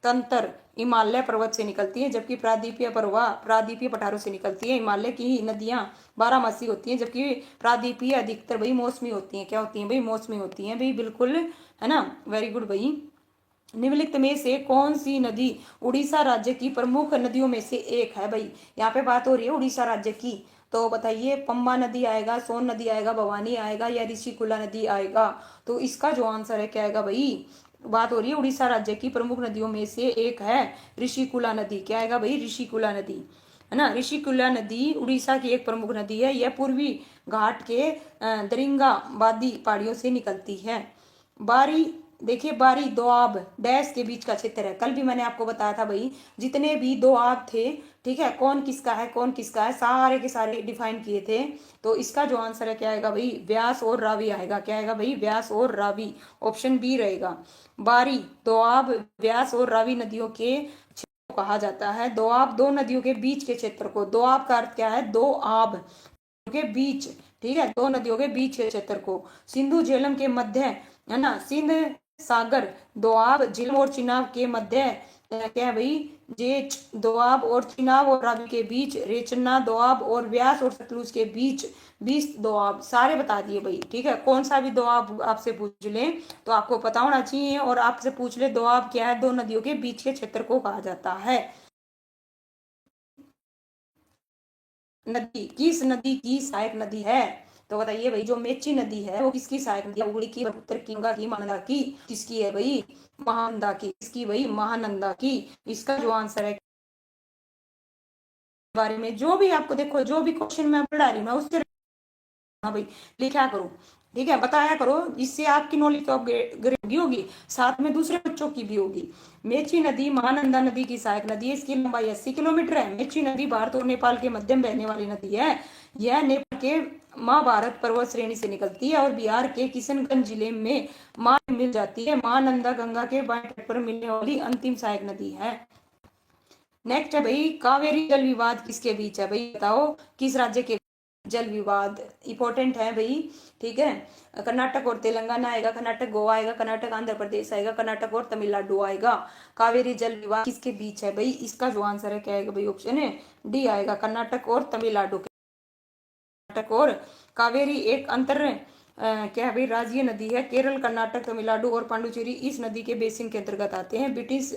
Speaker 1: तंत्र हिमालय पर्वत से निकलती है, जबकि प्रायद्वीपीय पठारों से निकलती है। हिमालय की नदियां 12 मासी होती हैं, जबकि प्रायद्वीपीय अधिकतर भाई मौसमी होती हैं। क्या होती हैं भाई, मौसमी होती हैं भाई, बिल्कुल, है ना, वेरी गुड भाई। निम्नलिखित में से कौन सी नदी उड़ीसा राज्य की प्रमुख नदियों में से एक है भाई, यहाँ पे बात हो रही है उड़ीसा राज्य की। तो बताइए, पंबा नदी आएगा, सोन नदी आएगा, भवानी आएगा, या ऋषिकुला नदी आएगा। तो इसका जो आंसर है क्या आएगा भाई, बात हो रही है उड़ीसा राज्य की प्रमुख नदियों में से एक है ऋषिकुला नदी। क्या आएगा भाई, ऋषिकुला नदी, है ना। ऋषिकुला नदी उड़ीसा की एक प्रमुख नदी है। यह पूर्वी घाट के दरिंगा वादी पहाड़ियों से निकलती है। बारी, देखिए बारी दोआब डैश के बीच का क्षेत्र है। कल भी मैंने आपको बताया था भाई, जितने भी दोआब थे, ठीक है, कौन किसका है, कौन किसका है, सारे के सारे डिफाइन किए थे। तो इसका जो आंसर है क्या आएगा भाई, व्यास और रावी आएगा। क्या आएगा भाई, व्यास और रावी, ऑप्शन बी रहेगा। बारी, दोआब, व्यास और रावी नदियों के क्षेत्र को कहा जाता है। दोआब, 2 नदियों के बीच के क्षेत्र को, दोआब का अर्थ क्या है, दो आब के बीच, ठीक है, 2 नदियों के बीच के क्षेत्र को। सिंधु झेलम के मध्य, है ना, सिंध सागर, दोआब, झेलम और चिनाब के मध्य क्या है भाई, जेच, दोआब और चिनाब और रावी के बीच रेचना दोआब, और व्यास और सतलुज के बीच 20 दोआब। सारे बता दिए भाई, ठीक है। कौन सा भी दोआब आपसे पूछ ले तो आपको पता होना चाहिए, और आपसे पूछ ले दोआब क्या है, 2 नदियों के बीच के क्षेत्र को कहा जाता है। नदी, किस नदी की सहायक नदी है, तो बताइए भाई, जो मेची नदी है वो किसकी सहायक नदी है, उगड़ी की, ब्रह्मपुत्र की, गंगा की, महानंदा की, किसकी है भाई, महानंदा की, किसकी भाई, महानंदा की। इसका जो आंसर है बारे में जो भी आपको, देखो जो भी क्वेश्चन मैं पढ़ा रही हूँ ना उससे, हाँ भाई, लिखा करो, ठीक है, बताया करो, इससे आपकी नॉलेज तो अपग्रेड होगी, साथ में दूसरे बच्चों की भी होगी। मेची नदी महानंदा नदी की सहायक नदी है। इसकी लंबाई 80 किलोमीटर है। मेची नदी भारत और नेपाल के मध्य में बहने वाली नदी है। यह नेपाल के महाभारत पर्वत श्रेणी से निकलती है और बिहार के किशनगंज जिले में मिल जाती है। महानंदा गंगा के बाएं तट पर मिलने वाली अंतिम सहायक नदी है। नेक्स्ट है भाई, कावेरी जल विवाद किसके बीच है भाई, बताओ किस राज्य के जल विवाद, इंपॉर्टेंट है भाई, ठीक है। कर्नाटक और तेलंगाना आएगा, कर्नाटक गोवा आएगा, कर्नाटक आंध्र प्रदेश आएगा, कर्नाटक और तमिलनाडु आएगा। कावेरी जल विवाद किसके बीच है भाई, इसका जो आंसर है क्या आएगा भाई, ऑप्शन है डी आएगा, कर्नाटक और तमिलनाडु। कर्नाटक और कावेरी एक अंतर क्या है भाई, राज्य नदी है। केरल, कर्नाटक, तमिलनाडु और पांडुचेरी इस नदी के बेसिन के अंतर्गत आते हैं। ब्रिटिश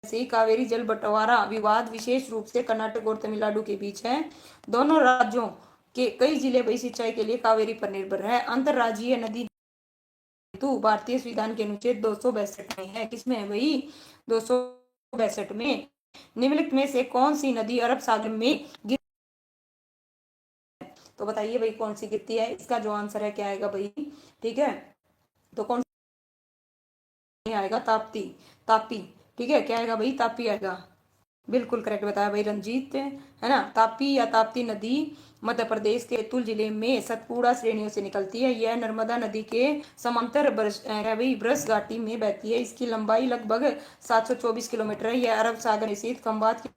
Speaker 1: से कावेरी जल बंटवारा विवाद विशेष रूप से कर्नाटक और तमिलनाडु के बीच है। दोनों राज्यों के कई जिले भाई सिंचाई के लिए कावेरी पर निर्भर है। अंतरराज्यीय नदी हेतु भारतीय संविधान के अनुच्छेद 262 में है, किसमें है भाई, 200 62 में निम्नलिखित में से कौन सी नदी अरब सागर में गिर, तो बताइए भाई कौन सी गिरती है। इसका जो आंसर है क्या आएगा भाई, ठीक है, तो कौन सी आएगा, ताप्ती, तापी, ठीक है, क्या आएगा भाई, तापी आएगा। बिल्कुल करेक्ट बताया भाई रंजीत, है ना। तापी या ताप्ती नदी मध्य प्रदेश के बैतूल जिले में सतपुड़ा श्रेणियों से निकलती है। यह नर्मदा नदी के समांतर ब्रश घाटी में बहती है। इसकी लंबाई लगभग 724 किलोमीटर है। यह अरब सागर स्थित खंबात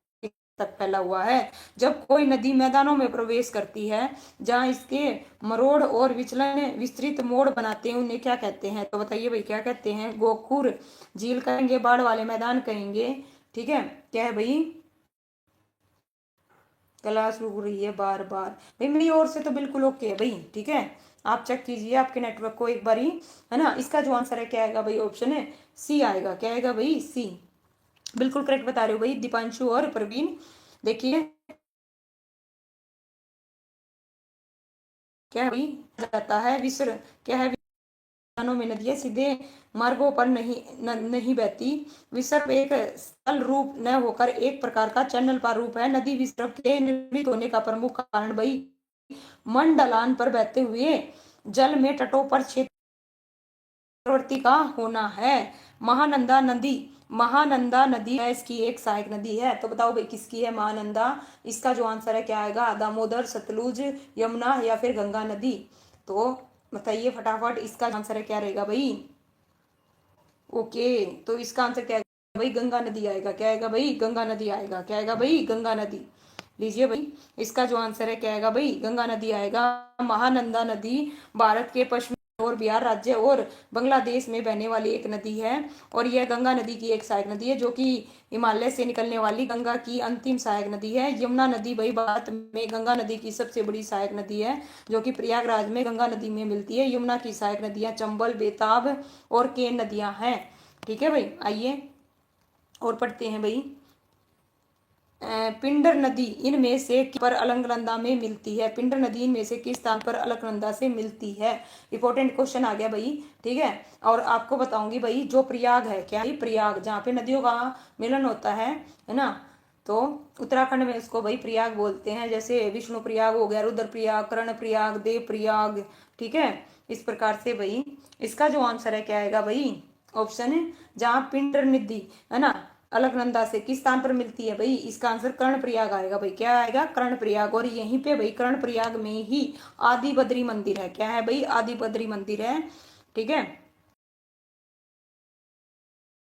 Speaker 1: तक फैला हुआ है। जब कोई नदी मैदानों में प्रवेश करती है जहां इसके मरोड़ और विचलन विस्तृत मोड़ बनाते हैं, उन्हें क्या कहते हैं, तो बताइए भाई क्या कहते हैं। गोखुर झील कहेंगे, बाढ़ वाले मैदान कहेंगे, ठीक है, क्या है भाई। क्लास रुक रही है बार बार भाई, मेरी ओर से तो बिल्कुल ओके है भाई, ठीक है। आप चेक कीजिए आपके नेटवर्क को एक बारी, है ना। इसका जो आंसर है क्या आएगा भाई, ऑप्शन है सी आएगा, क्या आएगा भाई, सी। बिल्कुल करेक्ट बता रहे हो भाई दीपांशु और प्रवीण। देखिए क्या है भाई, जाता है विसर, क्या है, मैदानों में नदियां सीधे मार्गों पर नहीं बहती। विसर्प एक स्थल रूप न होकर एक प्रकार का चैनल का रूप है। नदी विसर्प के निर्मित होने का प्रमुख कारण भाई मंडलान पर बहते हुए जल में तटों पर प्रवृत्ति का होना है। महानंदा नदी, महानंदा नदी है इसकी एक सहायक नदी है। तो बताओ भाई किसकी है महानंदा। इसका जो आंसर है क्या आएगा, दामोदर, सतलुज, यमुना या फिर गंगा नदी। तो बताइए फटाफट इसका आंसर है क्या रहेगा भाई। ओके, तो इसका आंसर क्या आएगा भाई, गंगा नदी आएगा, क्या आएगा भाई, गंगा नदी आएगा, क्या आएगा भाई, गंगा नदी। लीजिए भाई इसका जो आंसर है क्या आएगा भाई, गंगा नदी आएगा। महानंदा नदी भारत के पश्चिमी और बिहार राज्य और बांग्लादेश में बहने वाली एक नदी है। और यह गंगा नदी की एक सहायक नदी है, जो कि हिमालय से निकलने वाली गंगा की अंतिम सहायक नदी है। यमुना नदी भाई भारत में गंगा नदी की सबसे बड़ी सहायक नदी है, जो कि प्रयागराज में गंगा नदी में मिलती है। यमुना की सहायक नदियां चंबल, बेताब और केन नदियां हैं, ठीक है भाई। आइए और पढ़ते हैं भाई। पिंडर नदी इनमें से पर अलकनंदा में मिलती है। पिंडर नदी इनमें से किस स्थान पर अलकनंदा से मिलती है। इंपॉर्टेंट क्वेश्चन आ गया भाई, ठीक है। और आपको बताऊंगी भाई जो प्रयाग है, क्या है प्रयाग, जहाँ पे नदियों का मिलन होता है ना, तो उत्तराखंड में इसको भाई प्रयाग बोलते हैं। जैसे विष्णु प्रयाग हो गया, रुद्र प्रयाग, कर्ण प्रयाग, देव प्रयाग, ठीक है। इस प्रकार से भाई इसका जो आंसर है क्या आएगा भाई, ऑप्शन है जहाँ पिंडर नदी, है ना, अलकनंदा से किस स्थान पर मिलती है भाई, इसका आंसर कर्णप्रयाग आएगा भाई, क्या आएगा, कर्णप्रयाग। और यहीं पे भाई कर्णप्रयाग में ही आदि बद्री मंदिर है, क्या है भाई, आदि बद्री मंदिर है, ठीक है।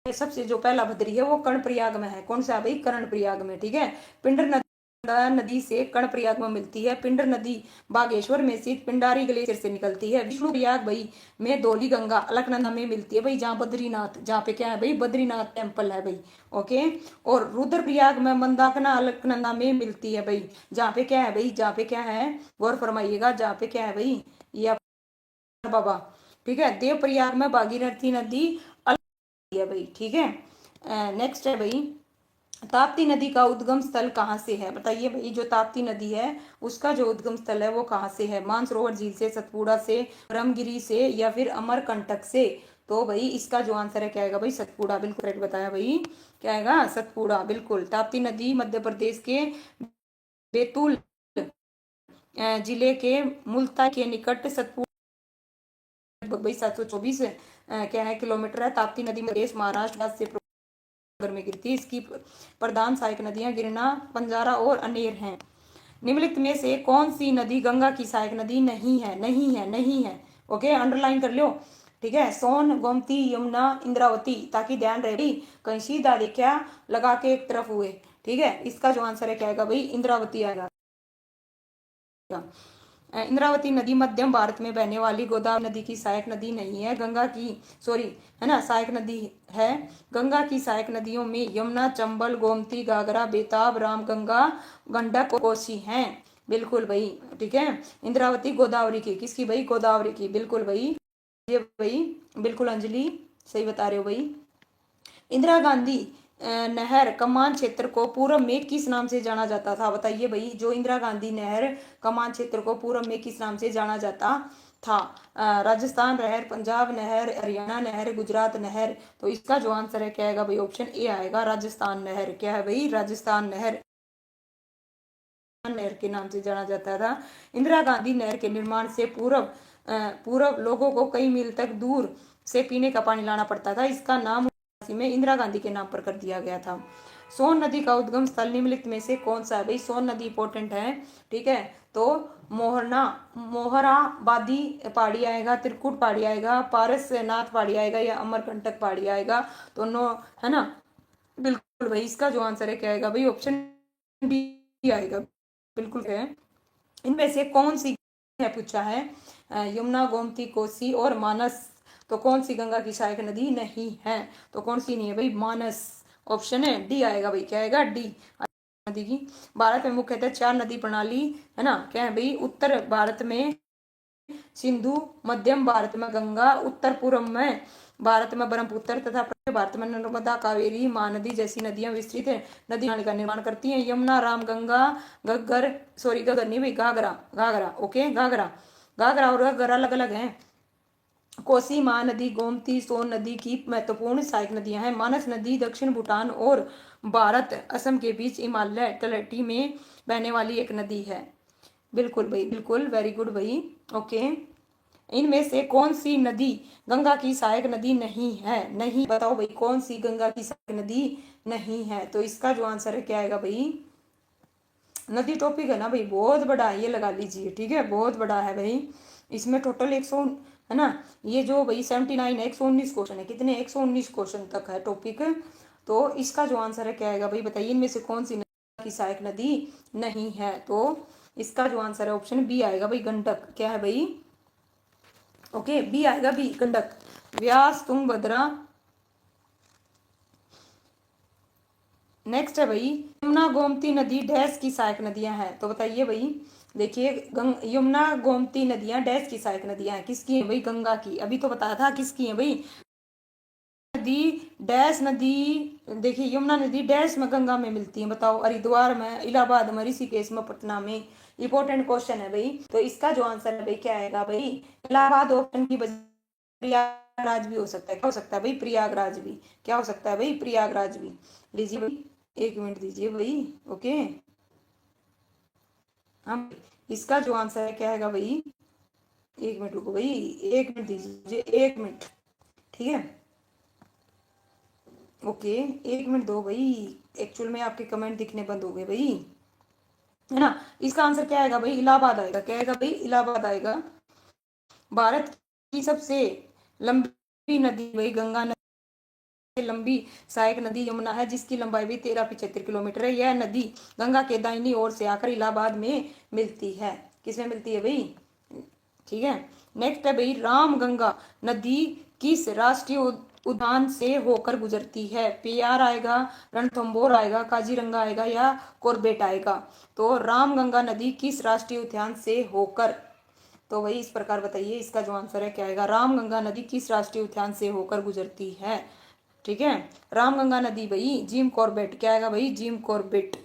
Speaker 1: सबसे जो पहला बद्री है वो कर्णप्रयाग में है, कौन सा भाई, कर्णप्रयाग में, ठीक है। पिंडर नदी से कर्णप्रयाग में मिलती है। पिंडर नदी बागेश्वर में स्थित पिंडारी ग्लेशियर से निकलती है। विष्णु प्रयाग भाई में धौली गंगा अलकनंदा में मिलती है भाई, जहाँ बद्रीनाथ, जहाँ पे क्या है भाई, बद्रीनाथ टेम्पल है भाई, ओके। और रुद्रप्रयाग में मंदाकिनी अलकनंदा में मिलती है भाई, जहाँ पे क्या है भाई, जहाँ पे क्या है, गौर फरमाइएगा, जहाँ पे क्या है भाई, ये बाबा, ठीक है। देवप्रयाग में भागीरथी नदी अलग है भाई, ठीक है। नेक्स्ट है भाई, ताप्ती नदी का उद्गम स्थल कहाँ से है, बताइए भाई जो ताप्ती नदी है उसका जो उद्गम स्थल है वो कहाँ से है। मानसरोवर झील से, सतपुड़ा से, ब्रह्मगिरी से या फिर अमरकंटक से। तो भाई इसका जो आंसर है क्या आएगा भाई, सतपुड़ा, बिल्कुल करेक्ट बताया भाई, क्या आएगा, सतपुड़ा, बिल्कुल। ताप्ती नदी मध्य प्रदेश के बैतूल जिले के मुल्ताई के निकट सतपुड़ा भाई 724 क्या है किलोमीटर है। ताप्ती नदी मध्य महाराष्ट्र से में गिरती है। इसकी प्रधान सहायक नदियां गिरना, बंजारा और अनेर हैं। निम्नलिखित में से कौन सी नदी गंगा की सहायक नदी नहीं है, नहीं है, नहीं है, ओके, अंडरलाइन कर लो, ठीक है। सोन, गोमती, यमुना, इंद्रावती, ताकि ध्यान रहे कहीं सीधा देखा लगा के एक तरफ हुए, ठीक है। इसका जो आंसर है क्या आएगा भाई, इंद्रावती आएगा। इंद्रावती नदी मध्यम भारत में बहने वाली गोदावरी नदी की सहायक नदी नहीं है। गंगा की, सॉरी, है ना, सहायक नदी है। गंगा की सहायक नदियों में यमुना, चंबल, गोमती, घाघरा, बेताब, रामगंगा, गंडक, कोसी हैं, बिल्कुल भाई, ठीक है। इंद्रावती गोदावरी की, किसकी भाई, गोदावरी की, बिल्कुल भाई, ये भाई बिल्कुल अंजलि सही बता रहे हो भाई। इंदिरा गांधी नहर कमान क्षेत्र को पूर्व में किस नाम से जाना जाता था, बताइए भाई जो इंदिरा गांधी नहर कमान क्षेत्र को पूर्व में किस नाम से जाना जाता था। राजस्थान नहर, पंजाब नहर, हरियाणा नहर, गुजरात नहर। तो इसका जो आंसर है क्या आएगा भाई, ऑप्शन ए आएगा, राजस्थान नहर। क्या है भाई, राजस्थान नहर नहर के नाम से जाना जाता था। इंदिरा गांधी नहर के निर्माण से पूर्व लोगों को कई मील तक दूर से पीने का पानी लाना पड़ता था। इसका नाम में इंदिरा गांधी के नाम पर कर दिया गया था। सोन नदी का उद्गम स्थल निम्नलिखित में से कौन सा है भाई, सोन नदी इंपॉर्टेंट है, ठीक है। तो मोहराबादी पहाड़ी आएगा, त्रिकुट पहाड़ी आएगा, पारसनाथ पहाड़ी आएगा, या अमरकंटक पहाड़ी आएगा। तो नो है ना, बिल्कुल भाई इसका जो आंसर है क्या आएगा भाई, ऑप्शन डी आएगा, बिल्कुल है। इनमें से कौन सी है पूछा है, यमुना, गोमती, कोसी और मानस। तो कौन सी गंगा की सहायक नदी नहीं है, तो कौन सी नहीं है भाई, मानस। ऑप्शन है डी आएगा भाई, क्या आएगा, डी नदी की। भारत में मुख्यतः 4 नदी प्रणाली है ना, क्या है भाई, उत्तर भारत में सिंधु, मध्यम भारत में गंगा, उत्तर पूर्व में भारत में ब्रह्मपुत्र तथा पश्चिम भारत में नर्मदा, कावेरी, महानदी जैसी नदियां विस्तृत है नदी नाली का निर्माण करती हैं। यमुना, राम गंगा, गगर नहीं भाई, घाघरा, घाघरा, ओके, घाघरा, घाघरा और घाघरा अलग अलग हैं। कोसी, महानदी, गोमती, सोन नदी की महत्वपूर्ण सहायक नदियां हैं। मानस नदी दक्षिण भूटान और भारत असम के बीच हिमालय तलहटी में बहने वाली एक नदी है। बिल्कुल भाई, बिल्कुल, वेरी गुड भाई, ओके। इनमें से कौन सी नदी गंगा की सहायक नदी नहीं है, नहीं, बताओ भाई कौन सी गंगा की सहायक नदी नहीं है। तो इसका जो आंसर है क्या आएगा भाई, नदी टॉपिक है ना भाई, बहुत बड़ा है, ये लगा लीजिए, ठीक है, बहुत बड़ा है भाई। इसमें टोटल 100 है ना, ये जो भाई 79 है, 119 क्वेश्चन है, कितने, 119 क्वेश्चन तक है टॉपिक। तो इसका जो आंसर है क्या आएगा भाई, बताइए इनमें से कौन सी नदी की सहायक नदी नहीं है। तो इसका जो आंसर है ऑप्शन बी आएगा भाई, गंडक। क्या है भाई, ओके, बी आएगा, बी, गंडक। व्यास, तुंगभद्रा। नेक्स्ट है भाई, यमुना, गोमती नदी डैश की सहायक नदियां हैं। तो बताइए भाई, देखिए यमुना, गोमती नदियां डैश की सहायक नदियां हैं, किसकी है भाई, गंगा की। अभी तो बताया था किसकी है भाई, नदी डैश नदी। देखिए यमुना नदी डैश में गंगा में मिलती है, बताओ, हरिद्वार में, इलाहाबाद में, ऋषिकेश में, पटना में। इंपॉर्टेंट क्वेश्चन है भाई। तो इसका जो आंसर है भाई क्या आएगा भाई, इलाहाबाद ऑप्शन की बजाय प्रयागराज भी हो सकता है। क्या हो सकता है भाई, प्रयागराज भी। क्या हो सकता है भाई, प्रयागराज भी। लीजिए भाई, 1 मिनट दीजिए भाई, ओके। हम इसका जो आंसर है क्या आएगा भाई, 1 मिनट रुको भाई, 1 मिनट दीजिए, 1 मिनट, ठीक है, ओके, 1 मिनट दो भाई। एक्चुअल में आपके कमेंट दिखने बंद हो गए भाई, है ना। इसका आंसर क्या आएगा भाई, इलाहाबाद आएगा। क्या आएगा भाई, इलाहाबाद आएगा। भारत की सबसे लंबी नदी भाई गंगा नदी, लंबी सहायक नदी यमुना है, जिसकी लंबाई भी 1375 किलोमीटर है। यह नदी गंगा के दाहिनी ओर से आकर इलाहाबाद में मिलती है। किसमें मिलती है भाई, ठीक है। नेक्स्ट है भाई, राम गंगा नदी किस राष्ट्रीय उद्यान से होकर गुजरती है। पेरियार आएगा, रणथंभौर आएगा, काजीरंगा आएगा, या कॉर्बेट आएगा। तो राम गंगा नदी किस राष्ट्रीय उद्यान से होकर, तो वही इस प्रकार बताइए, इसका जो आंसर है क्या आएगा, राम गंगा नदी किस राष्ट्रीय उद्यान से होकर गुजरती है, ठीक है। राम गंगा नदी भाई जिम कॉर्बेट। क्या आएगा भाई, जिम कॉर्बेट।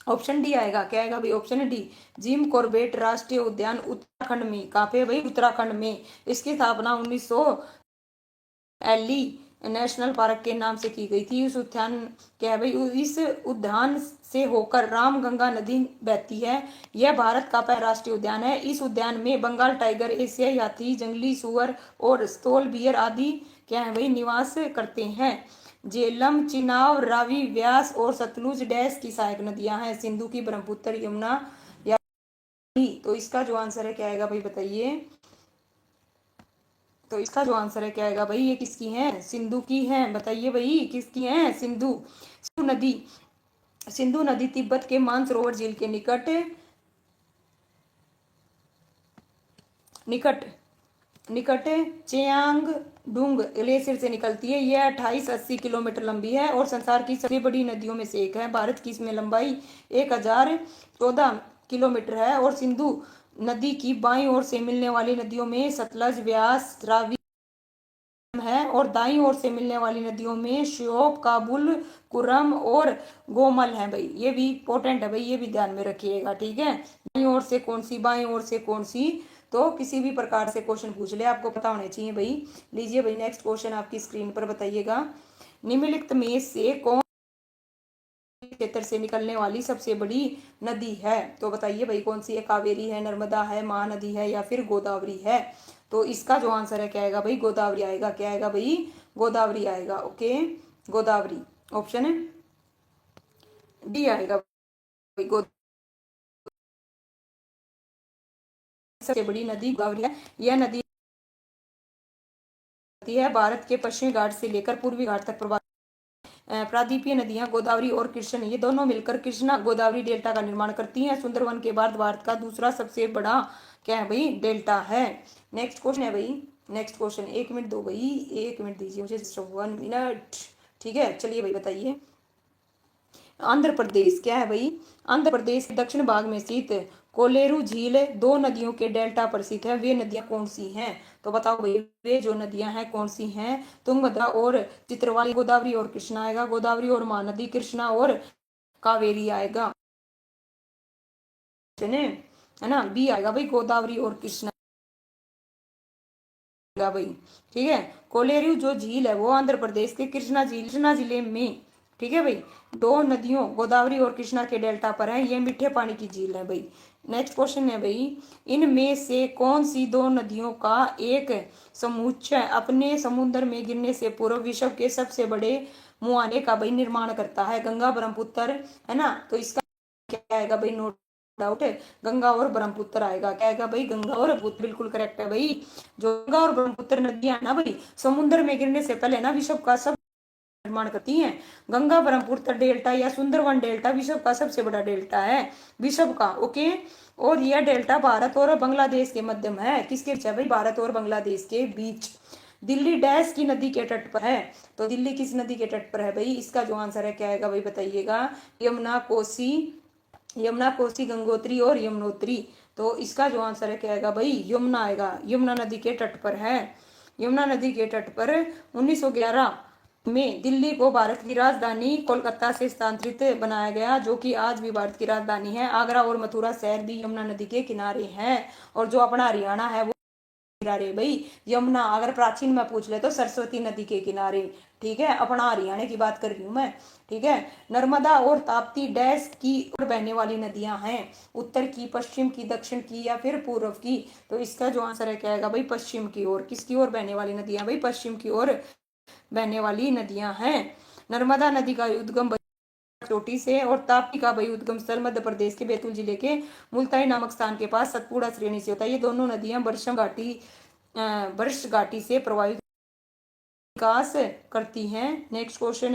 Speaker 1: ऑप्शन डी आएगा। क्या आएगा भाई, ऑप्शन डी, जिम कॉर्बेट राष्ट्रीय उद्यान उत्तराखंड में। कहाँ पे भाई, उत्तराखंड में। इसकी स्थापना 1900 एली नेशनल पार्क के नाम से की गई थी। उस उद्यान, क्या है भाई, इस उद्यान से होकर राम गंगा नदी बहती है। यह भारत का पहला राष्ट्रीय उद्यान है। इस उद्यान में बंगाल टाइगर, एशियाई हाथी, जंगली सुअर और स्थल बियर आदि क्या है भाई, निवास करते हैं। झेलम, चिनाब, रावी, व्यास और सतलुज डैश की सहायक नदियां हैं, सिंधु की, ब्रह्मपुत्र, यमुना, या। तो इसका जो आंसर है क्या आएगा भाई, बताइए। तो इसका जो आंसर है क्या आएगा भाई, ये किसकी है, सिंधु की है। बताइए भाई किसकी है, सिंधु। सिंधु नदी, सिंधु नदी तिब्बत के मानसरोवर झील के निकट निकट निकट चेयांग डूंग ग्लेशियर से निकलती है। यह 2880 किलोमीटर लंबी है और संसार की सबसे बड़ी नदियों में से एक है। भारत की इसमें लंबाई 1014 किलोमीटर है। और सिंधु नदी की बाईं ओर से मिलने वाली नदियों में सतलज, व्यास, रावी है, और दाईं ओर से मिलने वाली नदियों में श्योक, काबुल, कुरम और गोमल है भाई। ये भी इंपॉर्टेंट है भाई, ये भी ध्यान में रखिएगा, ठीक है। दाईं ओर से कौन सी, बाईं ओर से कौन सी। तो किसी भी प्रकार से क्वेश्चन पूछ ले आपको पता होने चाहिए भाई। लीजिए भाई नेक्स्ट क्वेश्चन आपकी स्क्रीन पर बताइएगा, निम्नलिखित में से कौन क्षेत्र से निकलने वाली सबसे बड़ी नदी है? तो बताइए भाई कौन सी है, कावेरी है, नर्मदा है, महानदी है या फिर गोदावरी है? तो इसका जो आंसर है क्या आएगा भाई, गोदावरी आएगा। क्या आएगा भाई, गोदावरी आएगा। ओके, गोदावरी ऑप्शन है डी आएगा भाई। सबसे बड़ी नदी गोदावरी है। यह नदी है भारत के पश्चिमी घाट से लेकर पूर्वी घाट तक प्रवाहित। प्रादीपीय नदियां गोदावरी और कृष्ण ये दोनों मिलकर कृष्णा गोदावरी डेल्टा का निर्माण करती हैं। सुंदरवन के बाद भारत का दूसरा सबसे बड़ा क्या है भाई, डेल्टा है। नेक्स्ट क्वेश्चन है भाई, नेक्स्ट क्वेश्चन, 1 मिनट दो भाई, 1 मिनट दीजिए मुझे, 1 मिनट। ठीक है, चलिए भाई बताइए। आंध्र प्रदेश क्या है भाई, आंध्र प्रदेश के दक्षिण भाग में स्थित कोलेरू झील 2 नदियों के डेल्टा पर स्थित है। वे नदियां कौन सी हैं? तो बताओ भाई वे जो नदियां हैं कौन सी हैं? तुंगभद्रा और चित्रवाली, गोदावरी और कृष्णा आएगा, गोदावरी और महानदी, कृष्णा और कावेरी आएगा, है ना। बी आएगा भाई, गोदावरी और कृष्णा भाई। ठीक है, कोलेरू जो झील है वो आंध्र प्रदेश के कृष्णा जिले में, ठीक है भाई, 2 नदियों गोदावरी और कृष्णा के डेल्टा पर है। ये मीठे पानी की झील है भाई। नेक्स्ट क्वेश्चन है भाई, इनमें से कौन सी 2 नदियों का एक समुच्चय अपने समुद्र में गिरने से पूर्व विश्व के सबसे बड़े मुहाने का भाई निर्माण करता है? गंगा ब्रह्मपुत्र, है ना। तो इसका क्या आएगा भाई, नोट डाउट है, गंगा और ब्रह्मपुत्र आएगा। क्या आएगा भाई, गंगा और ब्रह्मपुत्र, बिल्कुल करेक्ट है भाई। जो गंगा और ब्रह्मपुत्र नदियां ना भाई समुद्र में गिरने से पहले ना विश्व का सब निर्माण करती हैं। गंगा ब्रह्मपुत्र डेल्टा या सुंदरवन डेल्टा विश्व का सबसे बड़ा डेल्टा है, विश्व का। ओके, और यह डेल्टा भारत और बांग्लादेश के मध्य में है। किसके बीच है भाई, भारत और बांग्लादेश के बीच। दिल्ली डैश की नदी के तट पर है? तो दिल्ली किस नदी के तट पर है भाई? इसका जो आंसर है क्या आएगा भाई बताइएगा, यमुना, कोसी, यमुना, कोसी, गंगोत्री और यमुनोत्री। तो इसका जो आंसर है क्या आएगा भाई, यमुना आएगा। यमुना नदी के तट पर है, यमुना नदी के तट पर 1911 में दिल्ली को भारत की राजधानी कोलकाता से स्थानांतरित बनाया गया, जो कि आज भी भारत की राजधानी है। आगरा और मथुरा शहर भी यमुना नदी के किनारे हैं। और जो अपना हरियाणा है वो किनारे भाई, यमुना अगर प्राचीन में पूछ ले तो सरस्वती नदी के किनारे। ठीक है, अपना हरियाणा की बात कर रही हूँ मैं। ठीक है, नर्मदा और ताप्ती डैश की ओर बहने वाली नदियां हैं? उत्तर की, पश्चिम की, दक्षिण की या फिर पूर्व की? तो इसका जो आंसर है क्या आएगा भाई, पश्चिम की ओर। किसकी ओर बहने वाली नदियां भाई, पश्चिम की ओर बहने वाली नदियां हैं। नर्मदा नदी का उद्गम चोटी से और ताप्ती का भाई उद्गम स्थल मध्य प्रदेश के बैतूल जिले के मुल्ताई नामक स्थान के पास सतपुड़ा श्रेणी से होता है। ये दोनों नदियां वर्ष घाटी से प्रभावित विकास करती हैं। नेक्स्ट क्वेश्चन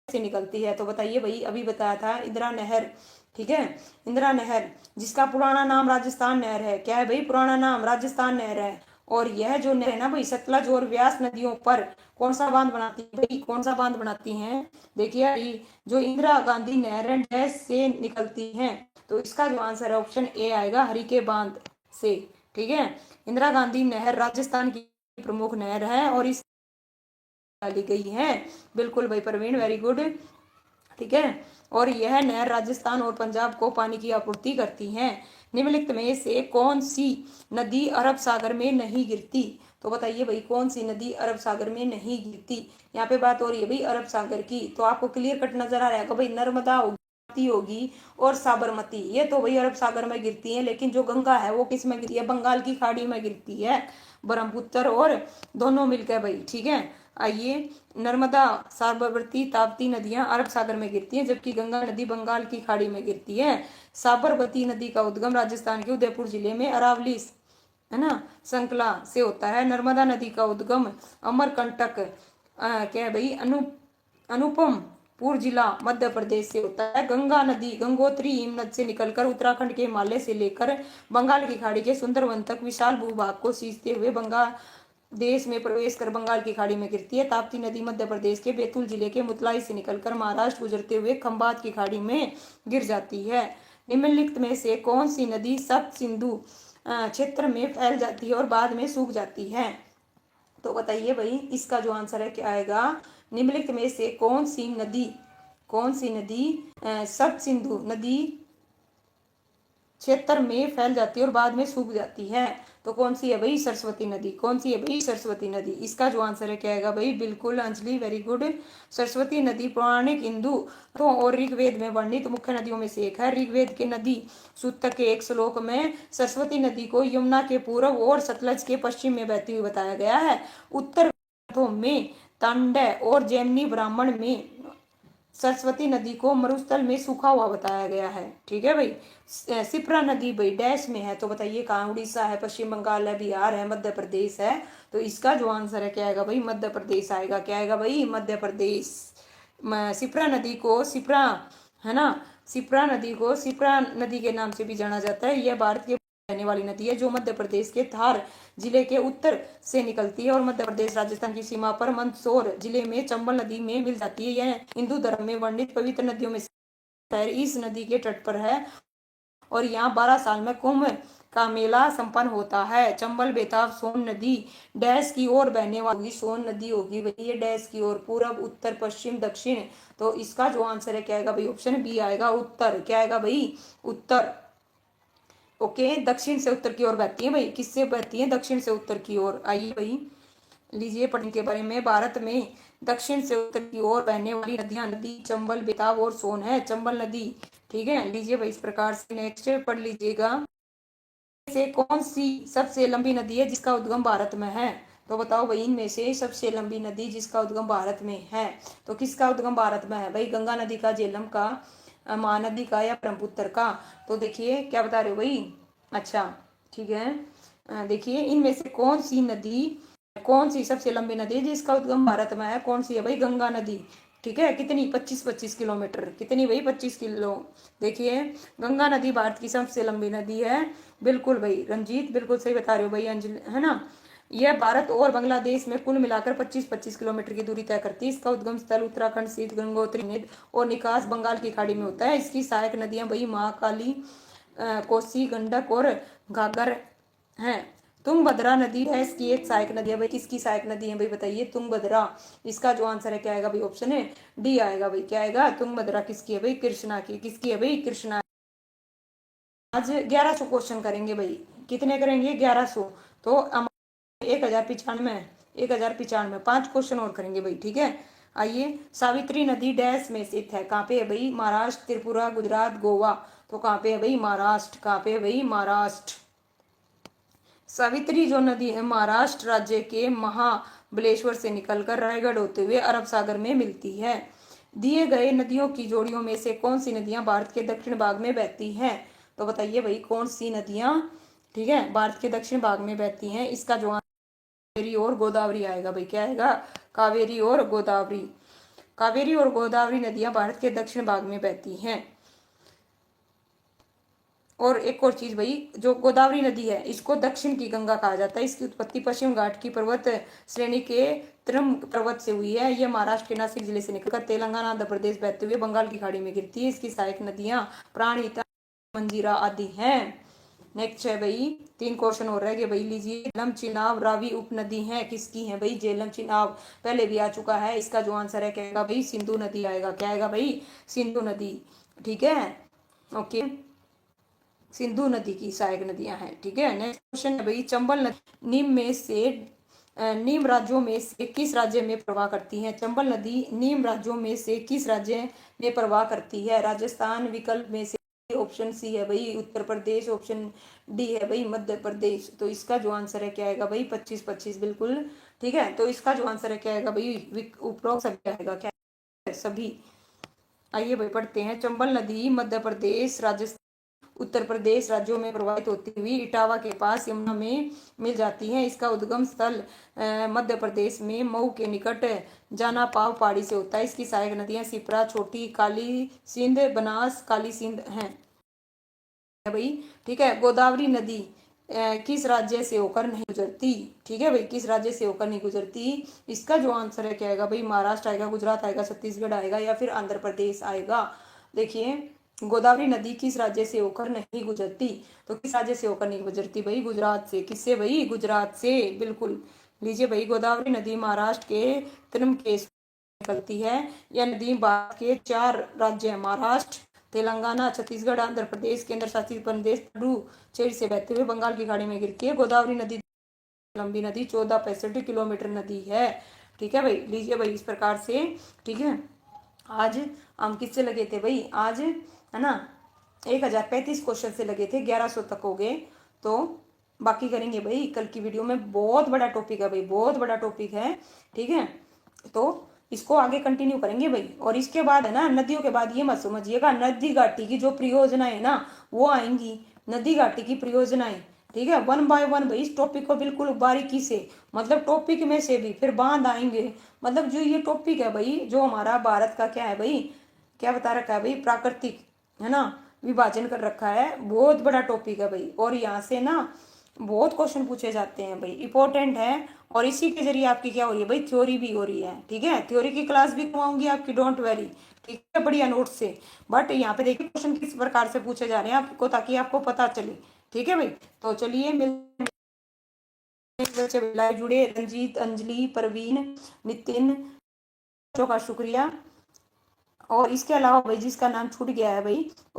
Speaker 1: से निकलती है? तो बताइए भाई, अभी बताया था इंदिरा नहर। ठीक है, इंदिरा नहर जिसका पुराना नाम राजस्थान नहर है। क्या है भाई, पुराना नाम राजस्थान नहर है। और यह जो नहर है ना भाई सतलज और व्यास नदियों पर कौन सा बांध बनाती है भाई, कौन सा बांध बनाती हैं? देखिए जो इंदिरा गांधी नहर डैश से निकलती हैं, तो इसका जो आंसर है ऑप्शन ए आएगा, हरिके बांध से। ठीक है, इंदिरा गांधी नहर राजस्थान की प्रमुख नहर है और इस डाली गई है। बिल्कुल भाई प्रवीण, वेरी गुड। ठीक है, और यह नहर राजस्थान और पंजाब को पानी की आपूर्ति करती है। निम्नलिखित में से कौन सी नदी अरब सागर में नहीं गिरती? तो बताइए भाई कौन सी नदी अरब सागर में नहीं गिरती? यहाँ पे बात हो रही है भाई अरब सागर की। तो आपको क्लियर कट नजर आ रहा है भाई, नर्मदा होगी और साबरमती, ये तो भाई अरब सागर में गिरती है। लेकिन जो गंगा है वो किस में गिरती है, बंगाल की खाड़ी में गिरती है। ब्रह्मपुत्र और दोनों मिलकर भाई। ठीक है, आइए, नर्मदा, साबरमती, ताप्ती नदियां अरब सागर में गिरती हैं, जबकि गंगा नदी बंगाल की खाड़ी में गिरती है। साबरमती नदी का उद्गम राजस्थान के उदयपुर जिले में अरावली, है ना, संकला से होता है। नर्मदा नदी का उद्गम अमरकंटक क्या है भाई, अनुपमपुर जिला मध्य प्रदेश से होता है। गंगा नदी गंगोत्री हिमनद से निकलकर उत्तराखंड के हिमालय से लेकर बंगाल की खाड़ी के सुंदरवन तक विशाल भूभाग को सींचते हुए बंगाल देश में प्रवेश कर बंगाल की खाड़ी में गिरती है। ताप्ती नदी मध्य प्रदेश के बैतूल जिले के मुतलाई से निकलकर महाराष्ट्र गुजरते हुए खंबात की खाड़ी में गिर जाती है। निम्नलिखित में से कौन सी नदी सप्त सिंधु क्षेत्र में फैल जाती है और बाद में सूख जाती है? तो बताइए भाई इसका जो आंसर है क्या आएगा, निम्नलिखित में से कौन सी नदी सप्त सिंधु नदी क्षेत्र में फैल जाती है और बाद में सूख जाती है। तो कौन सी है भाई? सरस्वती नदी। कौन सी है भाई? सरस्वती नदी। इसका जो आंसर है क्या आएगा भाई? बिल्कुल अंजलि, वेरी गुड। सरस्वती नदी पौराणिक हिंदू तो और ऋग्वेद में वर्णित मुख्य नदियों में से एक है। ऋग्वेद के नदी सूक्त के एक श्लोक में सरस्वती नदी को यमुना के पूर्व और सतलज के पश्चिम में बहती हुई बताया गया है। उत्तर ग्रंथों में तांडय और जैमिनी ब्राह्मण में सरस्वती नदी को मरुस्थल में सूखा हुआ बताया गया है। ठीक है भाई। सिप्रा नदी भाई डैश में है, तो बताइए कहाँ? उड़ीसा है, पश्चिम बंगाल है, बिहार है, मध्य प्रदेश है। तो इसका जो आंसर है क्या आएगा भाई? मध्य प्रदेश आएगा। क्या आएगा भाई? मध्य प्रदेश। सिप्रा नदी को सिप्रा, है ना, सिप्रा नदी को सिप्रा नदी के नाम से भी जाना जाता है। यह भारत के बहने वाली नदी है जो मध्य प्रदेश के धार जिले के उत्तर से निकलती है और मध्य प्रदेश राजस्थान की सीमा पर मंदसौर जिले में चंबल नदी में मिल जाती है। यह हिंदू धर्म में वर्णित पवित्र नदियों में से इस नदी के तट पर है और यहाँ 12 साल में कुंभ का मेला संपन्न होता है। चंबल, बेताब, सोन नदी डैश की ओर बहने वाली सोन नदी होगी भाई, ये डैश की ओर, पूरब, उत्तर, पश्चिम, दक्षिण। तो इसका जो आंसर है क्या आएगा भाई? ऑप्शन बी आएगा, उत्तर। क्या आएगा भाई? उत्तर। ओके, दक्षिण से उत्तर की ओर बहती है भाई। किससे बहती है? दक्षिण से उत्तर की ओर। आइए भाई लीजिए पढ़ने के बारे में। भारत में दक्षिण से उत्तर की ओर बहने वाली नदियां नदी चंबल, बेताब और सोन है। चंबल नदी, ठीक है। लीजिए भाई इस प्रकार से नेक्स्ट पढ़ लीजिएगा। से कौन सी सबसे लंबी नदी है जिसका उद्गम भारत में है? तो बताओ भाई इनमें से सबसे लंबी नदी जिसका उद्गम भारत में है, तो किसका उद्गम भारत में है भाई? गंगा नदी का, झेलम का, महानदी का या ब्रह्मपुत्र का? तो देखिए क्या बता रहे हो भाई? अच्छा ठीक है। देखिए इनमें से कौन सी सबसे लंबी नदी है जिसका उद्गम भारत में है? कौन सी है भाई? गंगा नदी। ठीक है। कितनी? 25 किलोमीटर। कितनी भाई? 25 किलो। देखिए गंगा नदी भारत की सबसे लंबी नदी है। बिल्कुल भाई रंजीत, बिल्कुल सही बता रहे हो भाई अंजलि, है ना। यह भारत और बांग्लादेश में कुल मिलाकर 25-25 किलोमीटर की दूरी तय करती है। इसका उद्गम स्थल उत्तराखंड स्थित गंगोत्री नदी और निकास बंगाल की खाड़ी में होता है। इसकी सहायक नदियां भाई महाकाली, कोसी, गंडक और घाघर हैं। तुंगभद्रा नदी है इसकी एक सहायक नदी है भाई। किसकी सहायक नदी है भाई? बताइए। तुंगभद्रा। इसका जो आंसर है क्या आएगा भाई? ऑप्शन है डी आएगा भाई। क्या आएगा? तुंगभद्रा किसकी है भाई? कृष्णा की। किसकी है भाई? कृष्णा। आज 1100 क्वेश्चन करेंगे भाई। कितने करेंगे? 1100। तो 1095, 1095 5 क्वेश्चन और करेंगे भाई। ठीक है। आइए सावित्री नदी डैश में स्थित है? कहाँ पे है भाई? महाराष्ट्र, त्रिपुरा, गुजरात, गोवा। तो कहाँ पे है भाई? महाराष्ट्र। कहाँ पे है भाई? महाराष्ट्र। सावित्री जो नदी है महाराष्ट्र राज्य के महाबलेश्वर से निकलकर रायगढ़ होते हुए अरब सागर में मिलती है। दिए गए नदियों की जोड़ियों में से कौन सी नदियां भारत के दक्षिण भाग में बहती हैं? तो बताइए भाई कौन सी नदियां, ठीक है, भारत के दक्षिण भाग में बहती हैं? इसका जो कावेरी और गोदावरी आएगा भाई। क्या आएगा? कावेरी और गोदावरी। कावेरी और गोदावरी नदियां भारत के दक्षिण भाग में बहती हैं। और एक और चीज भाई, जो गोदावरी नदी है इसको दक्षिण की गंगा कहा जाता है। इसकी उत्पत्ति पश्चिम घाट की पर्वत श्रेणी के त्रम पर्वत से हुई है। यह महाराष्ट्र के नासिक जिले से निकलकर तेलंगाना, आंध्र प्रदेश बहते हुए बंगाल की खाड़ी में गिरती है। इसकी सहायक नदियां प्राणहिता, मंजीरा आदि हैं। नेक्स्ट है भाई 3 क्वेश्चन हो रह गए भाई। लीजिए झेलम, चिनाब, रावी उपनदी है किसकी है भाई? झेलम, चिनाब पहले भी आ चुका है। इसका जो आंसर है क्या आएगा भाई? सिंधु नदी आएगा। क्या आएगा भाई? सिंधु नदी। ठीक है, ओके, सिंधु नदी की सहायक नदियां हैं। ठीक है। नेक्स्ट क्वेश्चन है भाई चंबल नदी निम्न राज्यों में से किस राज्य में प्रवाह करती है? चंबल नदी निम्न राज्यों में से किस राज्य में प्रवाह करती है? राजस्थान विकल्प में से ऑप्शन सी है भाई उत्तर प्रदेश, ऑप्शन डी है भाई मध्य प्रदेश। तो इसका जो आंसर है क्या आएगा भाई? 25-25 बिल्कुल ठीक है। तो इसका जो आंसर है क्या आएगा भाई? उपरोक्त सभी आएगा। क्या सभी? आइए भाई पढ़ते हैं। चंबल नदी मध्य प्रदेश, राजस्थान, उत्तर प्रदेश राज्यों में प्रवाहित होती हुई इटावा के पास यमुना में मिल जाती है। इसका उद्गम स्थल मध्य प्रदेश में मऊ के निकट जानापाव पहाड़ी से होता है। इसकी सहायक नदियां सिप्रा, छोटी, काली सिंध, बनास, काली सिंध हैं भाई। ठीक है। गोदावरी नदी किस राज्य से होकर नहीं गुजरती? ठीक है भाई, किस राज्य से होकर नहीं गुजरती? इसका जो आंसर है क्या आएगा भाई? महाराष्ट्र आएगा, गुजरात आएगा, छत्तीसगढ़ आएगा या फिर आंध्र प्रदेश आएगा। देखिए गोदावरी नदी किस राज्य से होकर नहीं गुजरती? तो किस राज्य से होकर नहीं गुजरती भाई? गुजरात से। किससे भाई? गुजरात से, बिल्कुल। लीजिए भाई गोदावरी नदी महाराष्ट्र के त्र्यंबकेश्वर निकलती है। यह नदी भारत के 4 राज्य महाराष्ट्र, तेलंगाना, छत्तीसगढ़, आंध्र प्रदेश, केंद्र शासित प्रदेश पुडुचेरी से बहते हुए बंगाल की खाड़ी में गिरती है। गोदावरी नदी लंबी नदी 1465 किलोमीटर नदी है। ठीक है भाई, लीजिए भाई इस प्रकार से। ठीक है, आज हम किससे लगे थे भाई, आज है ना 1035 क्वेश्चन से लगे थे, 1100 तक हो गए। तो बाकी करेंगे भाई कल की वीडियो में। बहुत बड़ा टॉपिक है भाई, बहुत बड़ा टॉपिक है। ठीक है, तो इसको आगे कंटिन्यू करेंगे भाई। और इसके बाद है ना, नदियों के बाद ये मत समझिएगा, नदी घाटी की जो परियोजनाएं है ना वो आएंगी, नदी घाटी की परियोजनाएं। ठीक है, वन बाय वन भाई इस टॉपिक को बिल्कुल बारीकी से, मतलब टॉपिक में से भी फिर बांध आएंगे। मतलब जो ये टॉपिक है भाई, जो हमारा भारत का क्या है भाई, क्या बता रखा है भाई, प्राकृतिक है ना विभाजन कर रखा है, बहुत बड़ा टॉपिक है भाई। और यहाँ से ना बहुत क्वेश्चन पूछे जाते हैं भाई, इंपॉर्टेंट है। और इसी के जरिए आपकी क्या हो रही है भाई, थ्योरी भी हो रही है। ठीक है, थ्योरी की क्लास भी करवाऊंगी आपकी, डोंट वेरी। ठीक है, बढ़िया नोट से। बट यहाँ पे देखिए क्वेश्चन किस प्रकार से पूछे जा रहे हैं आपको, ताकि आपको पता चले। ठीक है भाई, तो चलिए बच्चे लाइव जुड़े, रंजीत, अंजलि, परवीन, नितिन, बच्चों का शुक्रिया। और इसके अलावा भाई जिसका नाम छूट गया है भाई,